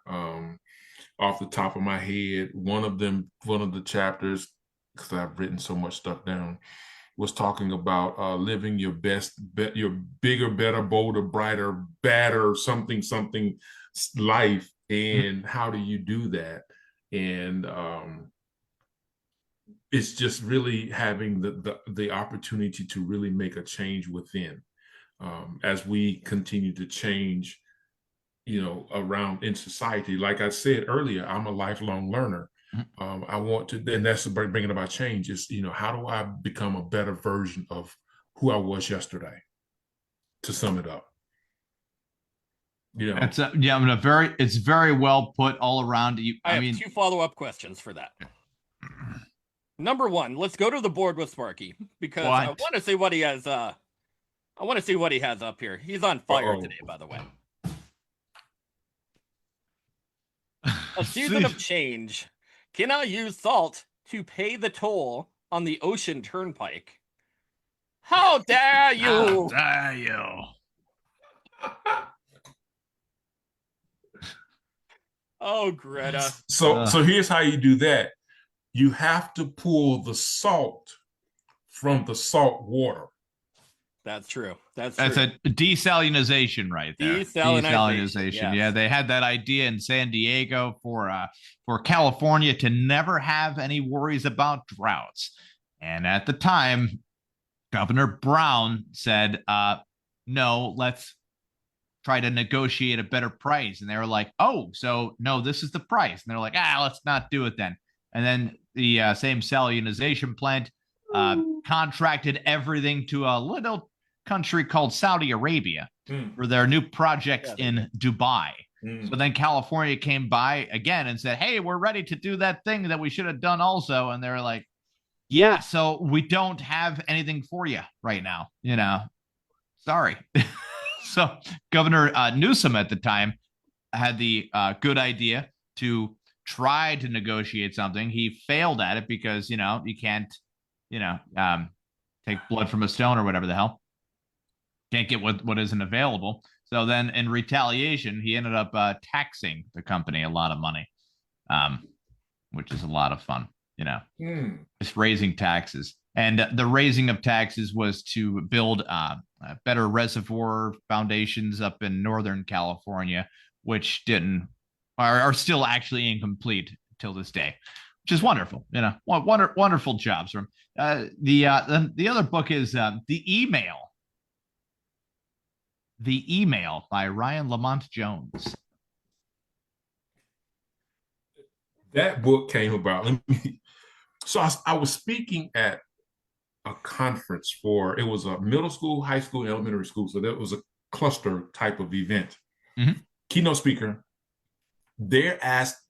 Off the top of my head, one of the chapters, because I've written so much stuff down, was talking about living your best, your bigger, better, bolder, brighter, badder, something life, and how do you do that? And it's just really having the opportunity to really make a change within, as we continue to change, around in society. Like I said earlier, I'm a lifelong learner. I want to, and that's bringing about change is, how do I become a better version of who I was yesterday? To sum it up, it's very well put all around. I mean, 2 follow-up questions for that. Number 1, let's go to the board with Sparky because I want to see what he has. I want to see what he has up here. He's on fire today, by the way. A Season of Change. Can I use salt to pay the toll on the Ocean Turnpike? How dare you! How dare you! Oh, Greta. So here's how you do that. You have to pull the salt from the salt water. That's true. That's a desalinization right there. Desalinization. Yes. Yeah, they had that idea in San Diego for California to never have any worries about droughts. And at the time, Governor Brown said, no, let's try to negotiate a better price. And they were like, oh, so no, this is the price. And they're like, let's not do it then. And then the same salinization plant contracted everything to a little country called Saudi Arabia for their new projects in Dubai. So then California came by again and said, hey, we're ready to do that thing that we should have done also. And they're like, yeah, so we don't have anything for you right now, sorry. So Governor Newsom at the time had the good idea to try to negotiate something. He failed at it because, you can't, take blood from a stone or whatever the hell. Can't get what isn't available. So then in retaliation, he ended up taxing the company a lot of money, which is a lot of fun, just raising taxes. And the raising of taxes was to build better reservoir foundations up in Northern California, which are still actually incomplete till this day, which is wonderful. Wonderful jobs from the other book is The Email. The Email by Ryan Lamont Jones. That book came about. So I was speaking at a conference it was a middle school, high school, and elementary school. So that was a cluster type of event. Mm-hmm. Keynote speaker. They asked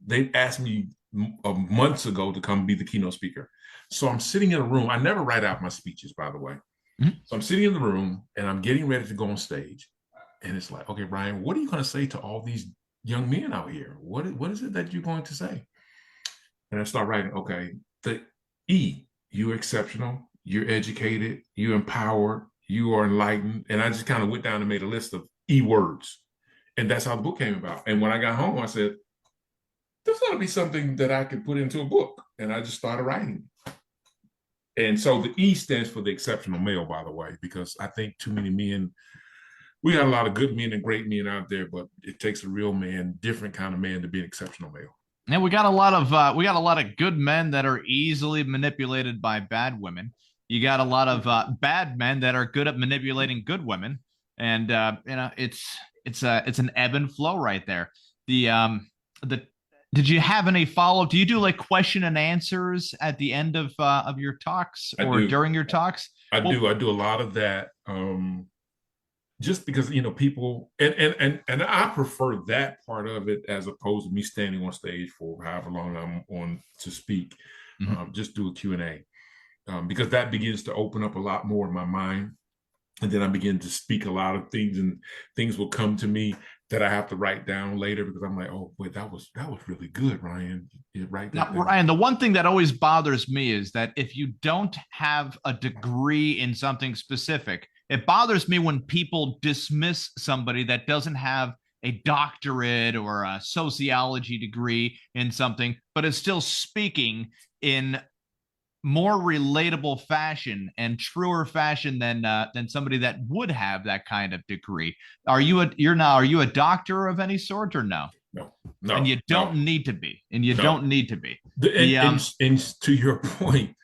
me months ago to come be the keynote speaker. So I'm sitting in a room. I never write out my speeches, by the way. Mm-hmm. So I'm sitting in the room and I'm getting ready to go on stage. And it's like, okay, Ryan, what are you going to say to all these young men out here. What is it that you're going to say? And I start writing, okay, the E, you're exceptional, you're educated, you're empowered, you are enlightened. And I just kind of went down and made a list of E words. And that's how the book came about. And when I got home, I said, there's got to be something that I could put into a book. And I just started writing. And so the E stands for the exceptional male, by the way, because I think too many men, we got a lot of good men and great men out there, but it takes a real man, different kind of man to be an exceptional male. And we got a lot of good men that are easily manipulated by bad women. You got a lot of bad men that are good at manipulating good women, and it's an ebb and flow right there. Did you have any follow-up? Do you do like question and answers at the end of your talks or during your talks? I do a lot of that. Just because, people and I prefer that part of it as opposed to me standing on stage for however long I'm on to speak. Just do a Q&A because that begins to open up a lot more in my mind. And then I begin to speak a lot of things, and things will come to me that I have to write down later because I'm like, oh, wait, that was really good, Ryan. Now, Ryan, the one thing that always bothers me is that if you don't have a degree in something specific, it bothers me when people dismiss somebody that doesn't have a doctorate or a sociology degree in something, but is still speaking in more relatable fashion and truer fashion than somebody that would have that kind of degree. Are you a doctor of any sort or no? No. And you don't need to be. And you don't need to be. And to your point,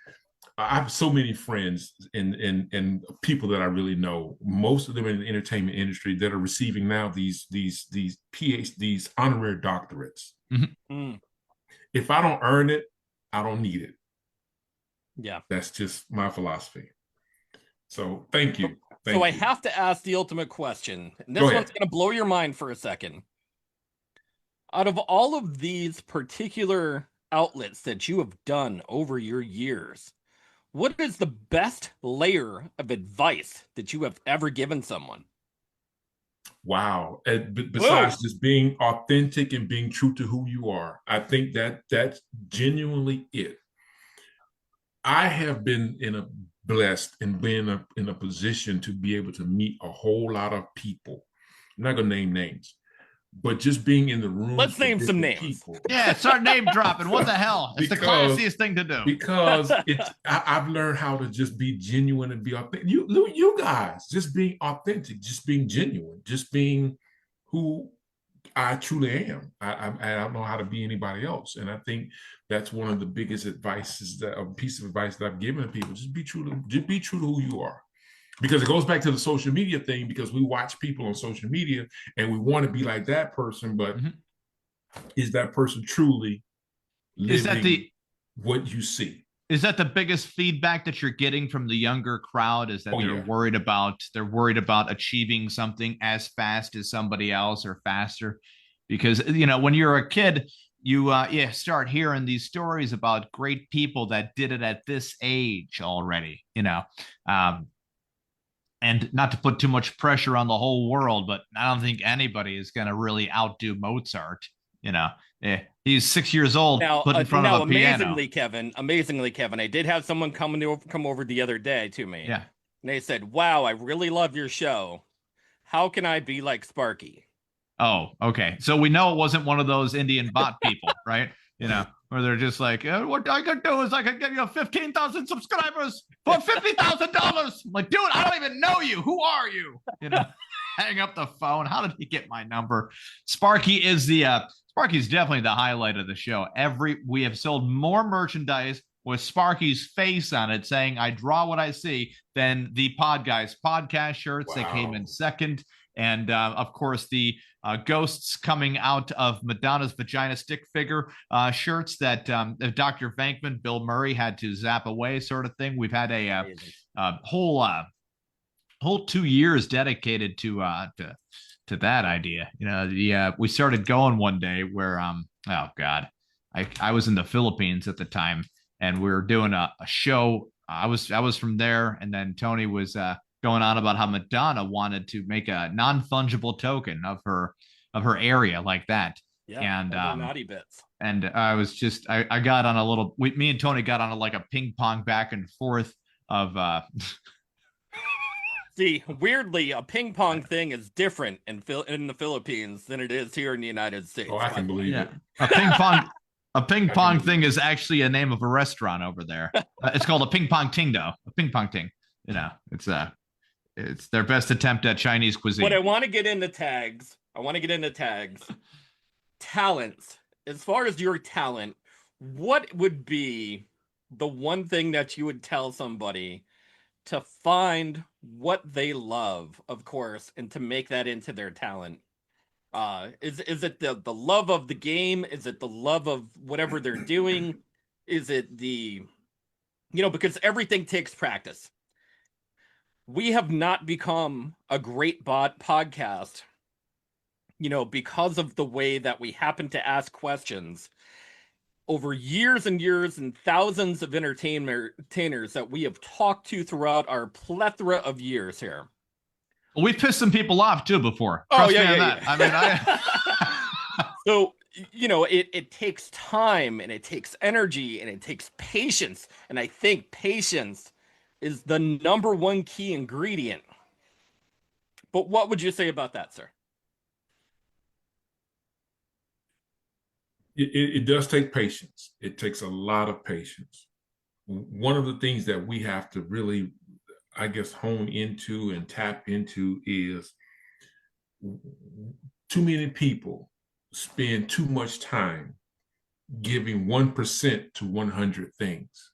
I have so many friends and people that I really know, most of them in the entertainment industry, that are receiving now these PhDs, honorary doctorates. Mm-hmm. If I don't earn it, I don't need it. Yeah. That's just my philosophy. So thank you. I have to ask the ultimate question. And this one's going to blow your mind for a second. Out of all of these particular outlets that you have done over your years, what is the best layer of advice that you have ever given someone? Wow. Besides just being authentic and being true to who you are, I think that's genuinely it. I have been blessed and been in a position to be able to meet a whole lot of people. I'm not going to name names, but just being in the room. Let's name some names. People. Yeah, start name dropping. What the hell? It's the classiest thing to do. Because I've learned how to just be genuine and be authentic. You guys, just being authentic, just being genuine, just being who I truly am. I don't know how to be anybody else. And I think that's one of the biggest advices, a piece of advice that I've given to people. Just be true to who you are. Because it goes back to the social media thing, because we watch people on social media and we want to be like that person, but is that person truly living what you see? Is that the biggest feedback that you're getting from the younger crowd? Is that they're worried about achieving something as fast as somebody else or faster? Because, when you're a kid, you start hearing these stories about great people that did it at this age already, and not to put too much pressure on the whole world, but I don't think anybody is going to really outdo Mozart. He's 6 years old, put in front of a piano. Amazingly, Kevin, I did have someone come over the other day to me. Yeah. And they said, wow, I really love your show. How can I be like Sparky? Oh, okay. So we know it wasn't one of those Indian bot people, right? Where they're just like, what I could do is I could get 15,000 subscribers for $50,000. Like, dude, I don't even know you. Who are you? Hang up the phone. How did he get my number? Sparky's definitely the highlight of the show. We have sold more merchandise with Sparky's face on it saying, I draw what I see, than the Podguyz Podcast shirts. Wow. They came in second. And of course, the ghosts coming out of Madonna's vagina stick figure shirts that Dr. Venkman, Bill Murray had to zap away, sort of thing. We've had a whole 2 years dedicated to that idea. We started going one day where oh God, I was in the Philippines at the time, and we were doing a show. I was from there, and then Tony was going on about how Madonna wanted to make a non-fungible token of her her area like that. Yeah, And naughty bits. And I got on a little. Me and Tony got on like a ping pong back and forth of. See, weirdly, a ping pong thing is different in the Philippines than it is here in the United States. Oh, I can believe it. A ping pong thing is actually a name of a restaurant over there. It's called a ping pong ting, though. A ping pong ting. It's their best attempt at Chinese cuisine. But I want to get into tags. Talents. As far as your talent, what would be the one thing that you would tell somebody to find what they love, of course, and to make that into their talent? Is it the love of the game? Is it the love of whatever they're doing? Is it because everything takes practice. We have not become a great podcast, because of the way that we happen to ask questions over years and years and thousands of entertainers that we have talked to throughout our plethora of years here. Well, we've pissed some people off too before. Oh, Trust me on yeah. that. I mean, So, it takes time and it takes energy and it takes patience. And I think patience is the number one key ingredient. But what would you say about that, sir? It does take patience. It takes a lot of patience. One of the things that we have to really, I guess, hone into and tap into is too many people spend too much time giving 1% to 100 things,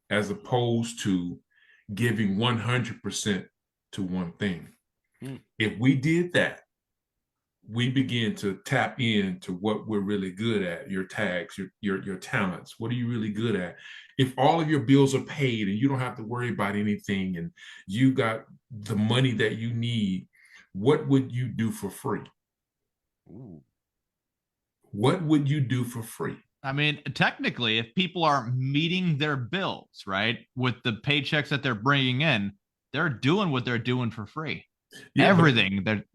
as opposed to giving 100% to one thing. If we did that, we begin to tap into what we're really good at, your tags, your talents. What are you really good at? If all of your bills are paid and you don't have to worry about anything and you got the money that you need, what would you do for free? Ooh. What would you do for free? I mean, technically, if people are meeting their bills, right, with the paychecks that they're bringing in, they're doing what they're doing for free. Yeah, everything that,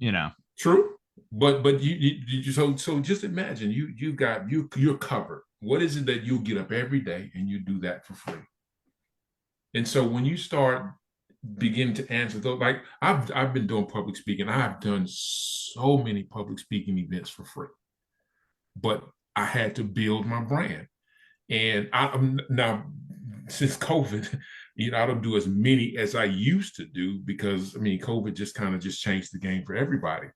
True. But you so just imagine you're covered. What is it that you get up every day and you do that for free? And so when you start beginning to answer those, like I've been doing public speaking. I've done so many public speaking events for free, but I had to build my brand. And now since COVID, I don't do as many as I used to do because COVID just kind of changed the game for everybody.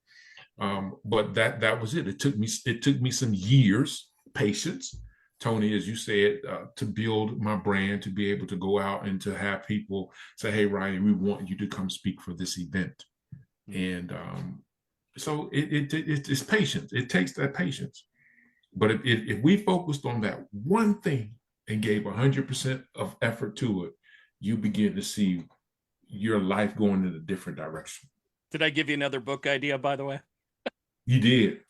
But that was it. It took me some years, patience, Tony, as you said, to build my brand, to be able to go out and to have people say, "Hey, Ryan, we want you to come speak for this event." And so it's patience. It takes that patience. But if we focused on that one thing and gave 100% of effort to it, you begin to see your life going in a different direction. Did I give you another book idea, by the way? You did.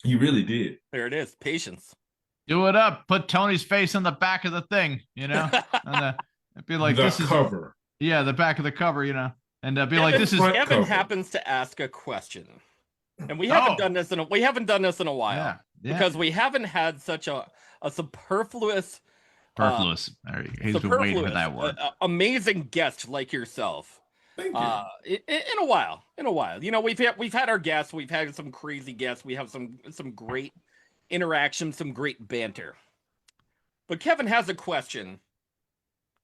You really did. There it is. Patience. Do it up. Put Tony's face on the back of the thing, it'd be like, the this is cover. Yeah, the back of the cover, and be like, this is Kevin cover. happens to ask a question. And we haven't done this in a while. Because we haven't had such a superfluous he's been waiting for that word. Amazing guest like yourself. Thank you. In a while. We've had our guests, we've had some crazy guests, we have some great interaction, some great banter. But Kevin has a question,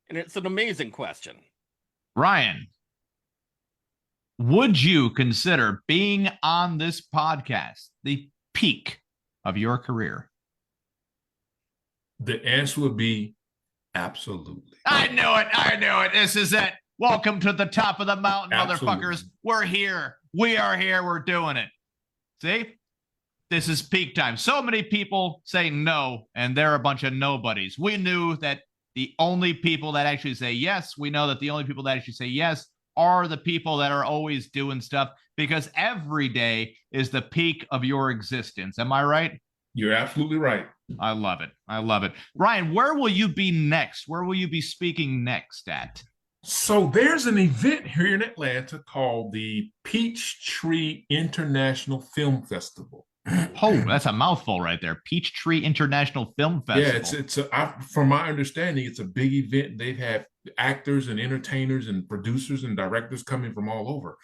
and it's an amazing question. Ryan, would you consider being on this podcast the peak of your career? The answer would be absolutely. I knew it. This is it. Welcome to the top of the mountain, Absolutely. Motherfuckers. We're here. We are here. We're doing it. See? This is peak time. So many people say no, and they're a bunch of nobodies. We knew that the only people that actually say yes, we know that the only people that actually say yes are the people that are always doing stuff, because every day is the peak of your existence. Am I right? You're absolutely right. I love it. Ryan, where will you be next? Where will you be speaking next at? So there's an event here in Atlanta called the Peachtree International Film Festival. Oh, that's a mouthful right there. Peachtree International Film Festival. Yeah, from my understanding, it's a big event. They've had actors and entertainers and producers and directors coming from all over.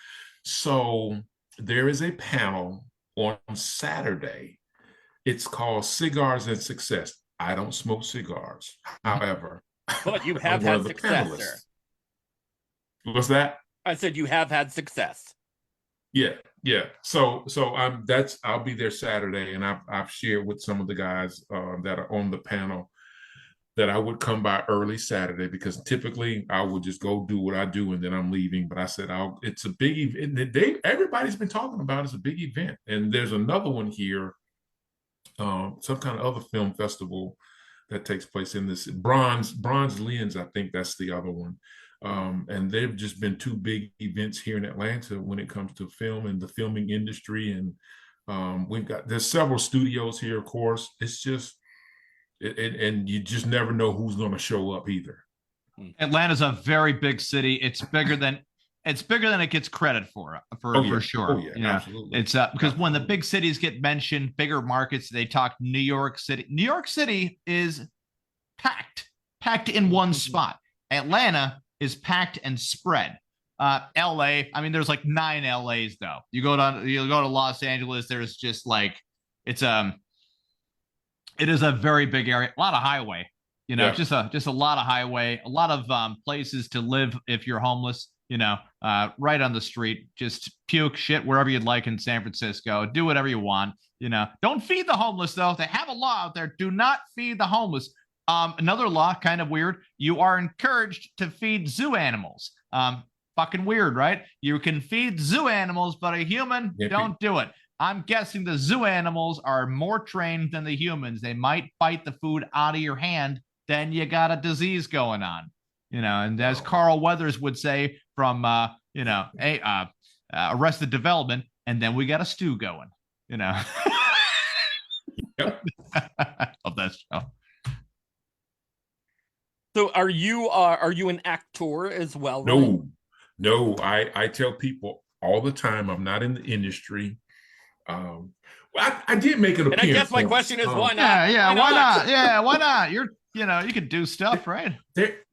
So there is a panel on Saturday. It's called Cigars and Success. I don't smoke cigars, however. But you have had success, sir. What's that? I said you have had success. Yeah. So I'll be there Saturday, and I've shared with some of the guys that are on the panel that I would come by early Saturday, because typically I would just go do what I do and then I'm leaving. But I said it's a big event. Everybody's been talking about it's a big event, and there's another one here, some kind of other film festival that takes place in this Bronze Lens. I think that's the other one. And they've just been two big events here in Atlanta when it comes to film and the filming industry. And there's several studios here, of course. It's just, and you just never know who's going to show up either. Atlanta's a very big city. It's bigger than it gets credit for sure. Oh, yeah, absolutely. It's because when the big cities get mentioned, bigger markets, they talk New York City. New York City is packed in one spot. Atlanta is packed and spread. LA, I mean, there's like 9 LAs though. You go to Los Angeles, there's just like it is a very big area, a lot of highway, just a lot of highway, a lot of places to live if you're homeless, right on the street. Just puke shit wherever you'd like in San Francisco. Do whatever you want. Don't feed the homeless though. They have a law out there. Do not feed the homeless. Another law, kind of weird. You are encouraged to feed zoo animals. Fucking weird, right? You can feed zoo animals, but a human, don't do it. I'm guessing the zoo animals are more trained than the humans. They might bite the food out of your hand, then you got a disease going on. And as Carl Weathers would say from Arrested Development, and then we got a stew going. Yep. Love that show. So are you an actor as well? No. I tell people all the time I'm not in the industry. Well, I did make an appearance. And I guess my question is why not? Yeah, why not? Yeah, why not? You can do stuff, right?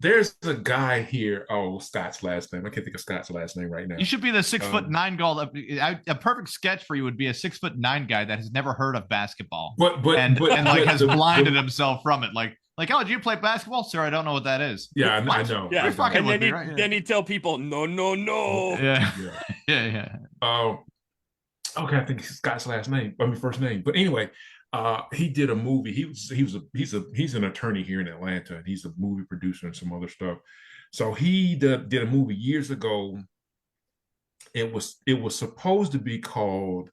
There's a guy here. Oh, Scott's last name. I can't think of Scott's last name right now. You should be the 6'9" guy. A perfect sketch for you would be a 6'9" guy that has never heard of basketball, but has blinded himself from it. Like, oh, did you play basketball, sir? I don't know what that is. Yeah, I know. Yeah, fucking and then he'd tell people, no. Yeah. Okay, I think Scott's first name. But anyway, he did a movie. He's an attorney here in Atlanta, and he's a movie producer and some other stuff. So he did a movie years ago. It was supposed to be called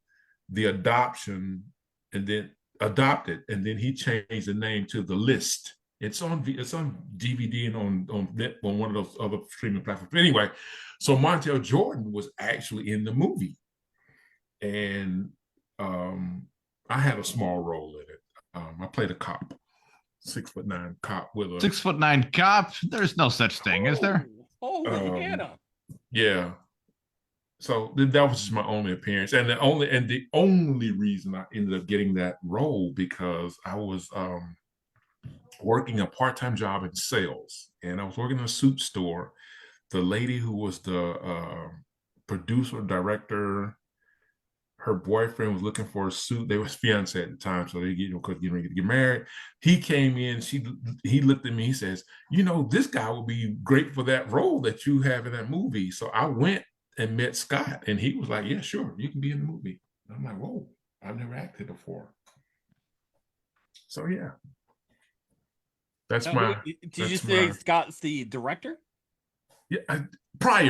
The Adoption, and then Adopted, and then he changed the name to The List. It's on DVD and on one of those other streaming platforms. Anyway, so Montel Jordan was actually in the movie, and I had a small role in it. I played a cop, 6'9" cop with a 6'9" cop. There's no such thing, is there? Hannah. Yeah. So that was just my only appearance, and the only reason I ended up getting that role because I was working a part-time job in sales, and I was working in a suit store. The lady who was the producer, director, her boyfriend was looking for a suit. They was fiancé at the time, so they getting ready to get married. He came in. He looked at me. He says, this guy would be great for that role that you have in that movie. So I went and met Scott, and he was like, yeah, sure, you can be in the movie. And I'm like, whoa, I've never acted before. So yeah. Did you say Scott's the director? Yeah,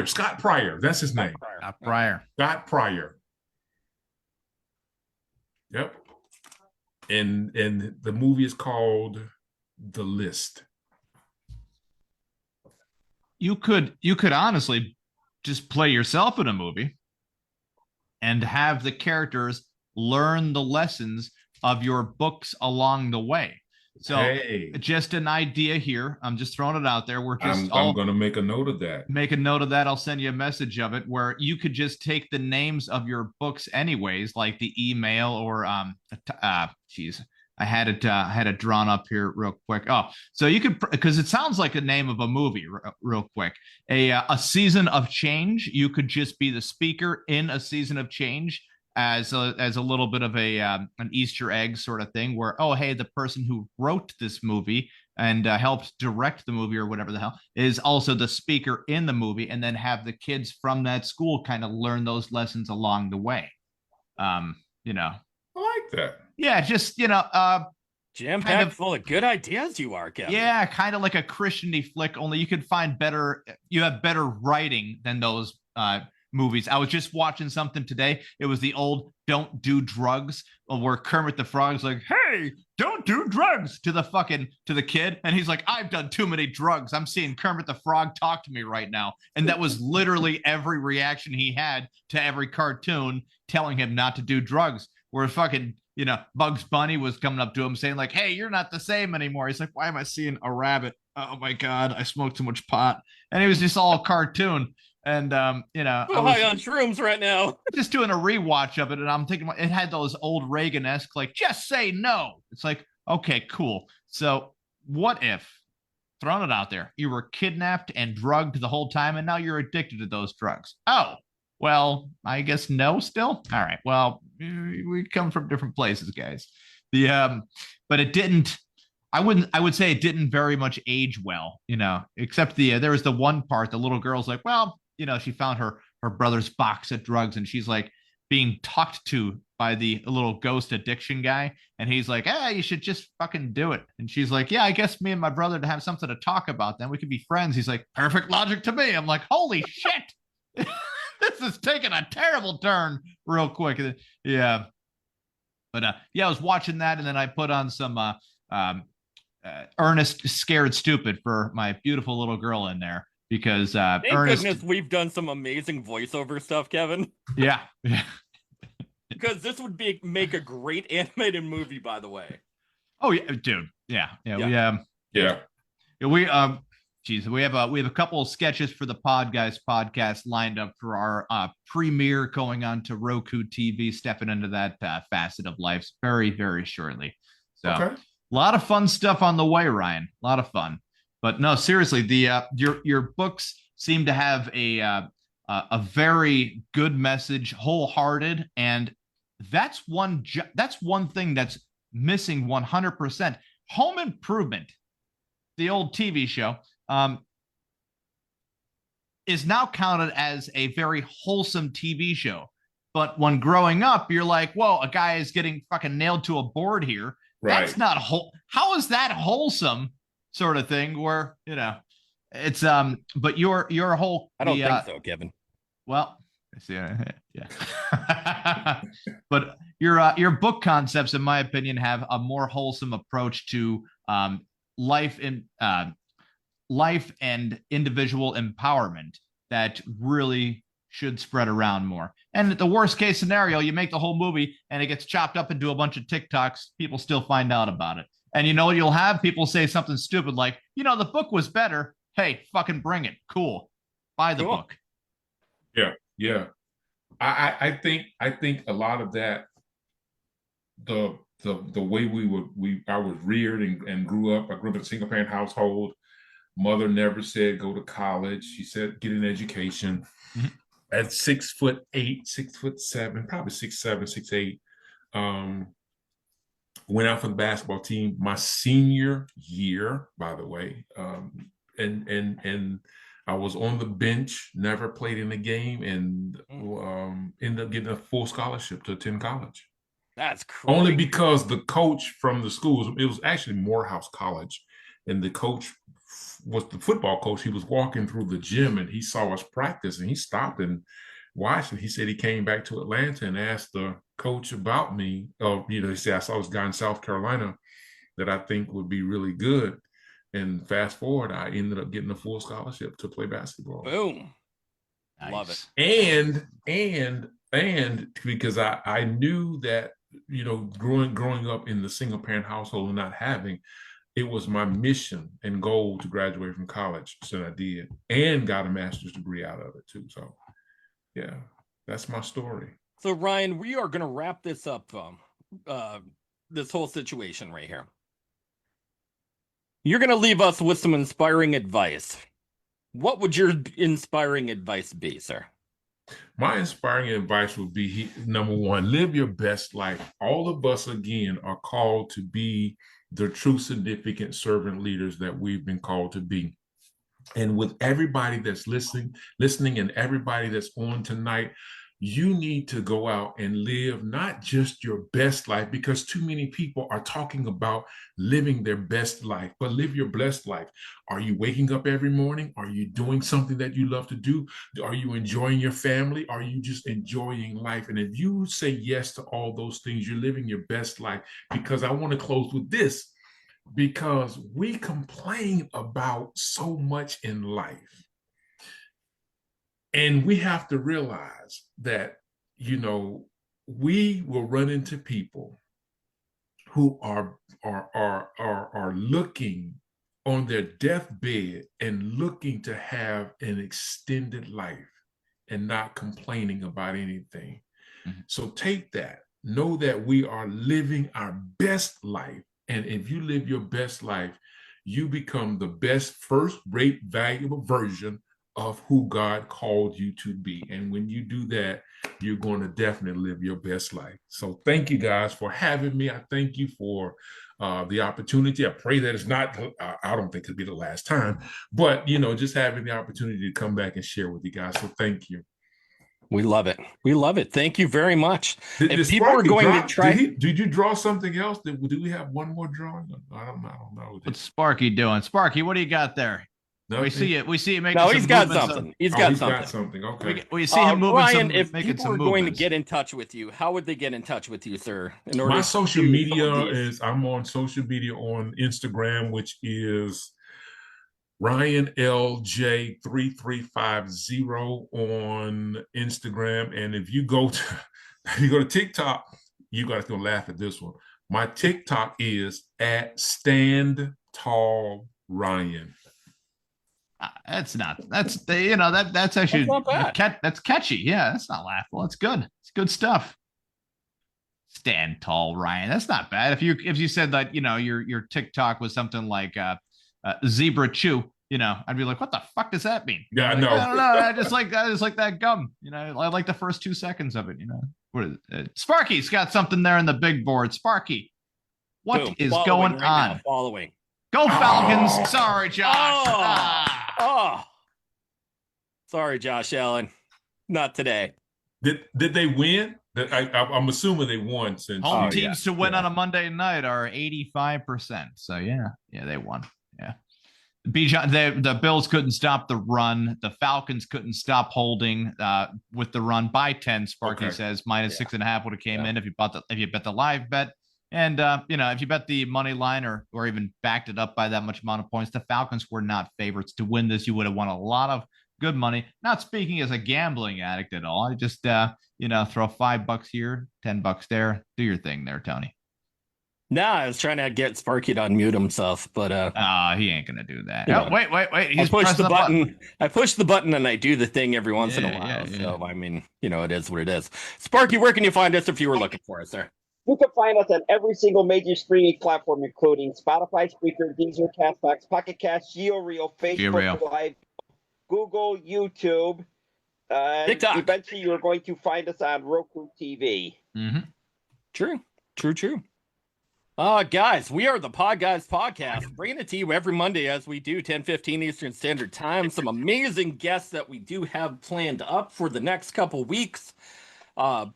Scott Pryor. That's his name. Scott Pryor. Yep. And the movie is called The List. You could honestly just play yourself in a movie and have the characters learn the lessons of your books along the way. So just an idea here. I'm just throwing it out there. I'm going to make a note of that. Make a note of that. I'll send you a message of it where you could just take the names of your books anyways, like the email or I had it drawn up here real quick. Oh, so you could, because it sounds like the name of a movie real quick. A Season of Change. You could just be the speaker in A Season of Change as a little bit of an Easter egg sort of thing where, oh, hey, the person who wrote this movie and helped direct the movie or whatever the hell is also the speaker in the movie, and then have the kids from that school kind of learn those lessons along the way. I like that. Yeah, just, jam-packed full of good ideas you are, Kevin. Yeah, kind of like a Christian-y flick, only you could find you have better writing than those movies. I was just watching something today. It was the old Don't Do Drugs, where Kermit the Frog's like, hey, don't do drugs to the kid. And he's like, I've done too many drugs. I'm seeing Kermit the Frog talk to me right now. And that was literally every reaction he had to every cartoon telling him not to do drugs. Where Bugs Bunny was coming up to him saying like, hey, you're not the same anymore. He's like, why am I seeing a rabbit? Oh my God, I smoked too much pot. And it was just all cartoon. And, I was high on shrooms right now. Just doing a rewatch of it. And I'm thinking it had those old Reagan-esque, like, just say no. It's like, okay, cool. So what if, throwing it out there, you were kidnapped and drugged the whole time and now you're addicted to those drugs? Oh, well, I guess no still. All right. Well, we come from different places, guys. But it didn't, I would say it didn't very much age well, except there was the one part, the little girl's like, well, she found her brother's box of drugs and she's like being talked to by the little ghost addiction guy. And he's like, hey, you should just fucking do it. And she's like, yeah, I guess me and my brother to have something to talk about, then we could be friends. He's like, perfect logic to me. I'm like, holy shit. This is taking a terrible turn real quick. Yeah. But I was watching that, and then I put on some Ernest Scared Stupid for my beautiful little girl in there because thank goodness we've done some amazing voiceover stuff, Kevin. Yeah. Because this would make a great animated movie, by the way. Oh yeah, dude. Yeah. We have a couple of sketches for the Podguyz podcast lined up for our premiere going on to Roku TV, stepping into that facet of life very, very shortly. So a lot of fun stuff on the way, Ryan. A lot of fun. But no, seriously, your books seem to have a very good message, wholehearted, and that's one thing that's missing 100%. Home Improvement, the old TV show, is now counted as a very wholesome TV show. But when growing up, you're like, whoa, a guy is getting fucking nailed to a board here. Right. That's not how is that wholesome sort of thing where, it's, but your whole, I don't think so, Kevin. Well, yeah. But your book concepts, in my opinion, have a more wholesome approach to life and individual empowerment that really should spread around more. And the worst case scenario, you make the whole movie and it gets chopped up into a bunch of TikToks. People still find out about it. And you'll have people say something stupid like, the book was better. Hey, fucking bring it. Cool. Buy the book. Yeah. Yeah. I think a lot of that, the way I was reared and grew up. I grew up in a single parent household. Mother never said go to college. She said get an education. Mm-hmm. At 6'8", 6'7", probably 6'7", 6'8", went out for the basketball team my senior year, by the way. And I was on the bench, never played in the game, and ended up getting a full scholarship to attend college. That's crazy. Only because the coach from the schools, it was actually Morehouse College, and the coach was the football coach. He was walking through the gym and he saw us practice and he stopped and watched. And he said he came back to Atlanta and asked the coach about me. He said, I saw this guy in South Carolina that I think would be really good. And fast forward, I ended up getting a full scholarship to play basketball. Boom. Nice. Love it. And because I knew that growing up in the single parent household and not having, it was my mission and goal to graduate from college. So I did, and got a master's degree out of it too. So yeah, that's my story. So Ryan, we are going to wrap this up. This whole situation right here. You're going to leave us with some inspiring advice. What would your inspiring advice be, sir? My inspiring advice would be, number one, live your best life. All of us, again, are called to be the true significant servant leaders that we've been called to be. And with everybody that's listening, and everybody that's on tonight, you need to go out and live not just your best life, because too many people are talking about living their best life, but live your blessed life. Are you waking up every morning? Are you doing something that you love to do? Are you enjoying your family? Are you just enjoying life? And if you say yes to all those things, you're living your best life. Because I want to close with this, because we complain about so much in life. And we have to realize that, we will run into people who are looking on their deathbed and looking to have an extended life and not complaining about anything. Mm-hmm. So take that. Know that we are living our best life. And if you live your best life, you become the best, first-rate, valuable version of who God called you to be. And when you do that, you're going to definitely live your best life. So thank you guys for having me. I thank you for the opportunity. I pray that it's not, I don't think it'll be the last time, but, just having the opportunity to come back and share with you guys. So thank you. We love it. We love it. Thank you very much. Did people are going to try. Did you draw something else? Do we have one more drawing? I don't know. What's Sparky doing? Sparky, what do you got there? No, we see it. We see it making. No, he's got something. He's got something. Okay. We see him moving. Ryan, if people are going to get in touch with you, how would they get in touch with you, sir? My social media is, I'm on social media on Instagram, which is Ryan LJ3350 on Instagram. And if you go to TikTok, you guys gonna laugh at this one. My TikTok is at Stand Tall Ryan. That's actually that's not bad. That's catchy. Yeah, that's not laughable. It's good. It's good stuff. Stand Tall Ryan. That's not bad. If you said that, your TikTok was something like Zebra Chew, I'd be like, what the fuck does that mean? Yeah, I know. I don't know. I just like that gum. I like the first 2 seconds of it. What is it? Sparky's got something there in the big board. Sparky, what is going on? Now, following. Go Falcons. Oh. Sorry, Josh. Sorry, Josh Allen. Not today. Did they win? I'm assuming they won. Since home teams to win on a Monday night are 85%. So yeah, they won. Yeah. The Bills couldn't stop the run. The Falcons couldn't stop holding with the run by 10. Sparky says minus 6.5 would have came in if you bet the live bet. And, if you bet the money line or even backed it up by that much amount of points, the Falcons were not favorites to win this. You would have won a lot of good money. Not speaking as a gambling addict at all. I just, throw $5 here, $10 there. Do your thing there, Tony. No, I was trying to get Sparky to unmute himself, but he ain't gonna do that. Oh, wait. He's pushed the button. I push the button and I do the thing every once in a while. Yeah. So I mean, it is what it is. Sparky, where can you find us if you were looking for us, sir? You can find us on every single major streaming platform, including Spotify, Spreaker, Deezer, Castbox, Pocket Cast, GeoReel, Facebook Live, Google, YouTube. TikTok. Eventually, you're going to find us on Roku TV. Mm-hmm. True. Guys, we are the Podguyz Podcast, bringing it to you every Monday as we do, 10:15 Eastern Standard Time. Some amazing guests that we do have planned up for the next couple weeks.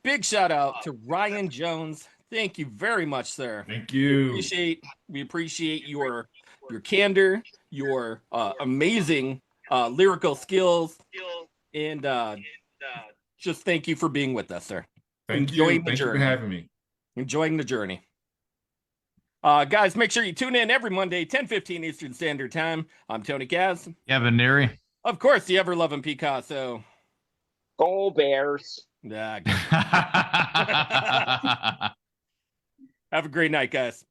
Big shout out to Ryan Jones. Thank you very much, sir. Thank you. We appreciate your candor, your amazing lyrical skills, and just thank you for being with us, sir. Thank you for having me. Enjoying the journey. Guys, make sure you tune in every Monday, 10:15 Eastern Standard Time. I'm Tony Kaz. Evan Neary. Of course, the ever-loving Picasso. Go Bears. Yeah. great night, guys.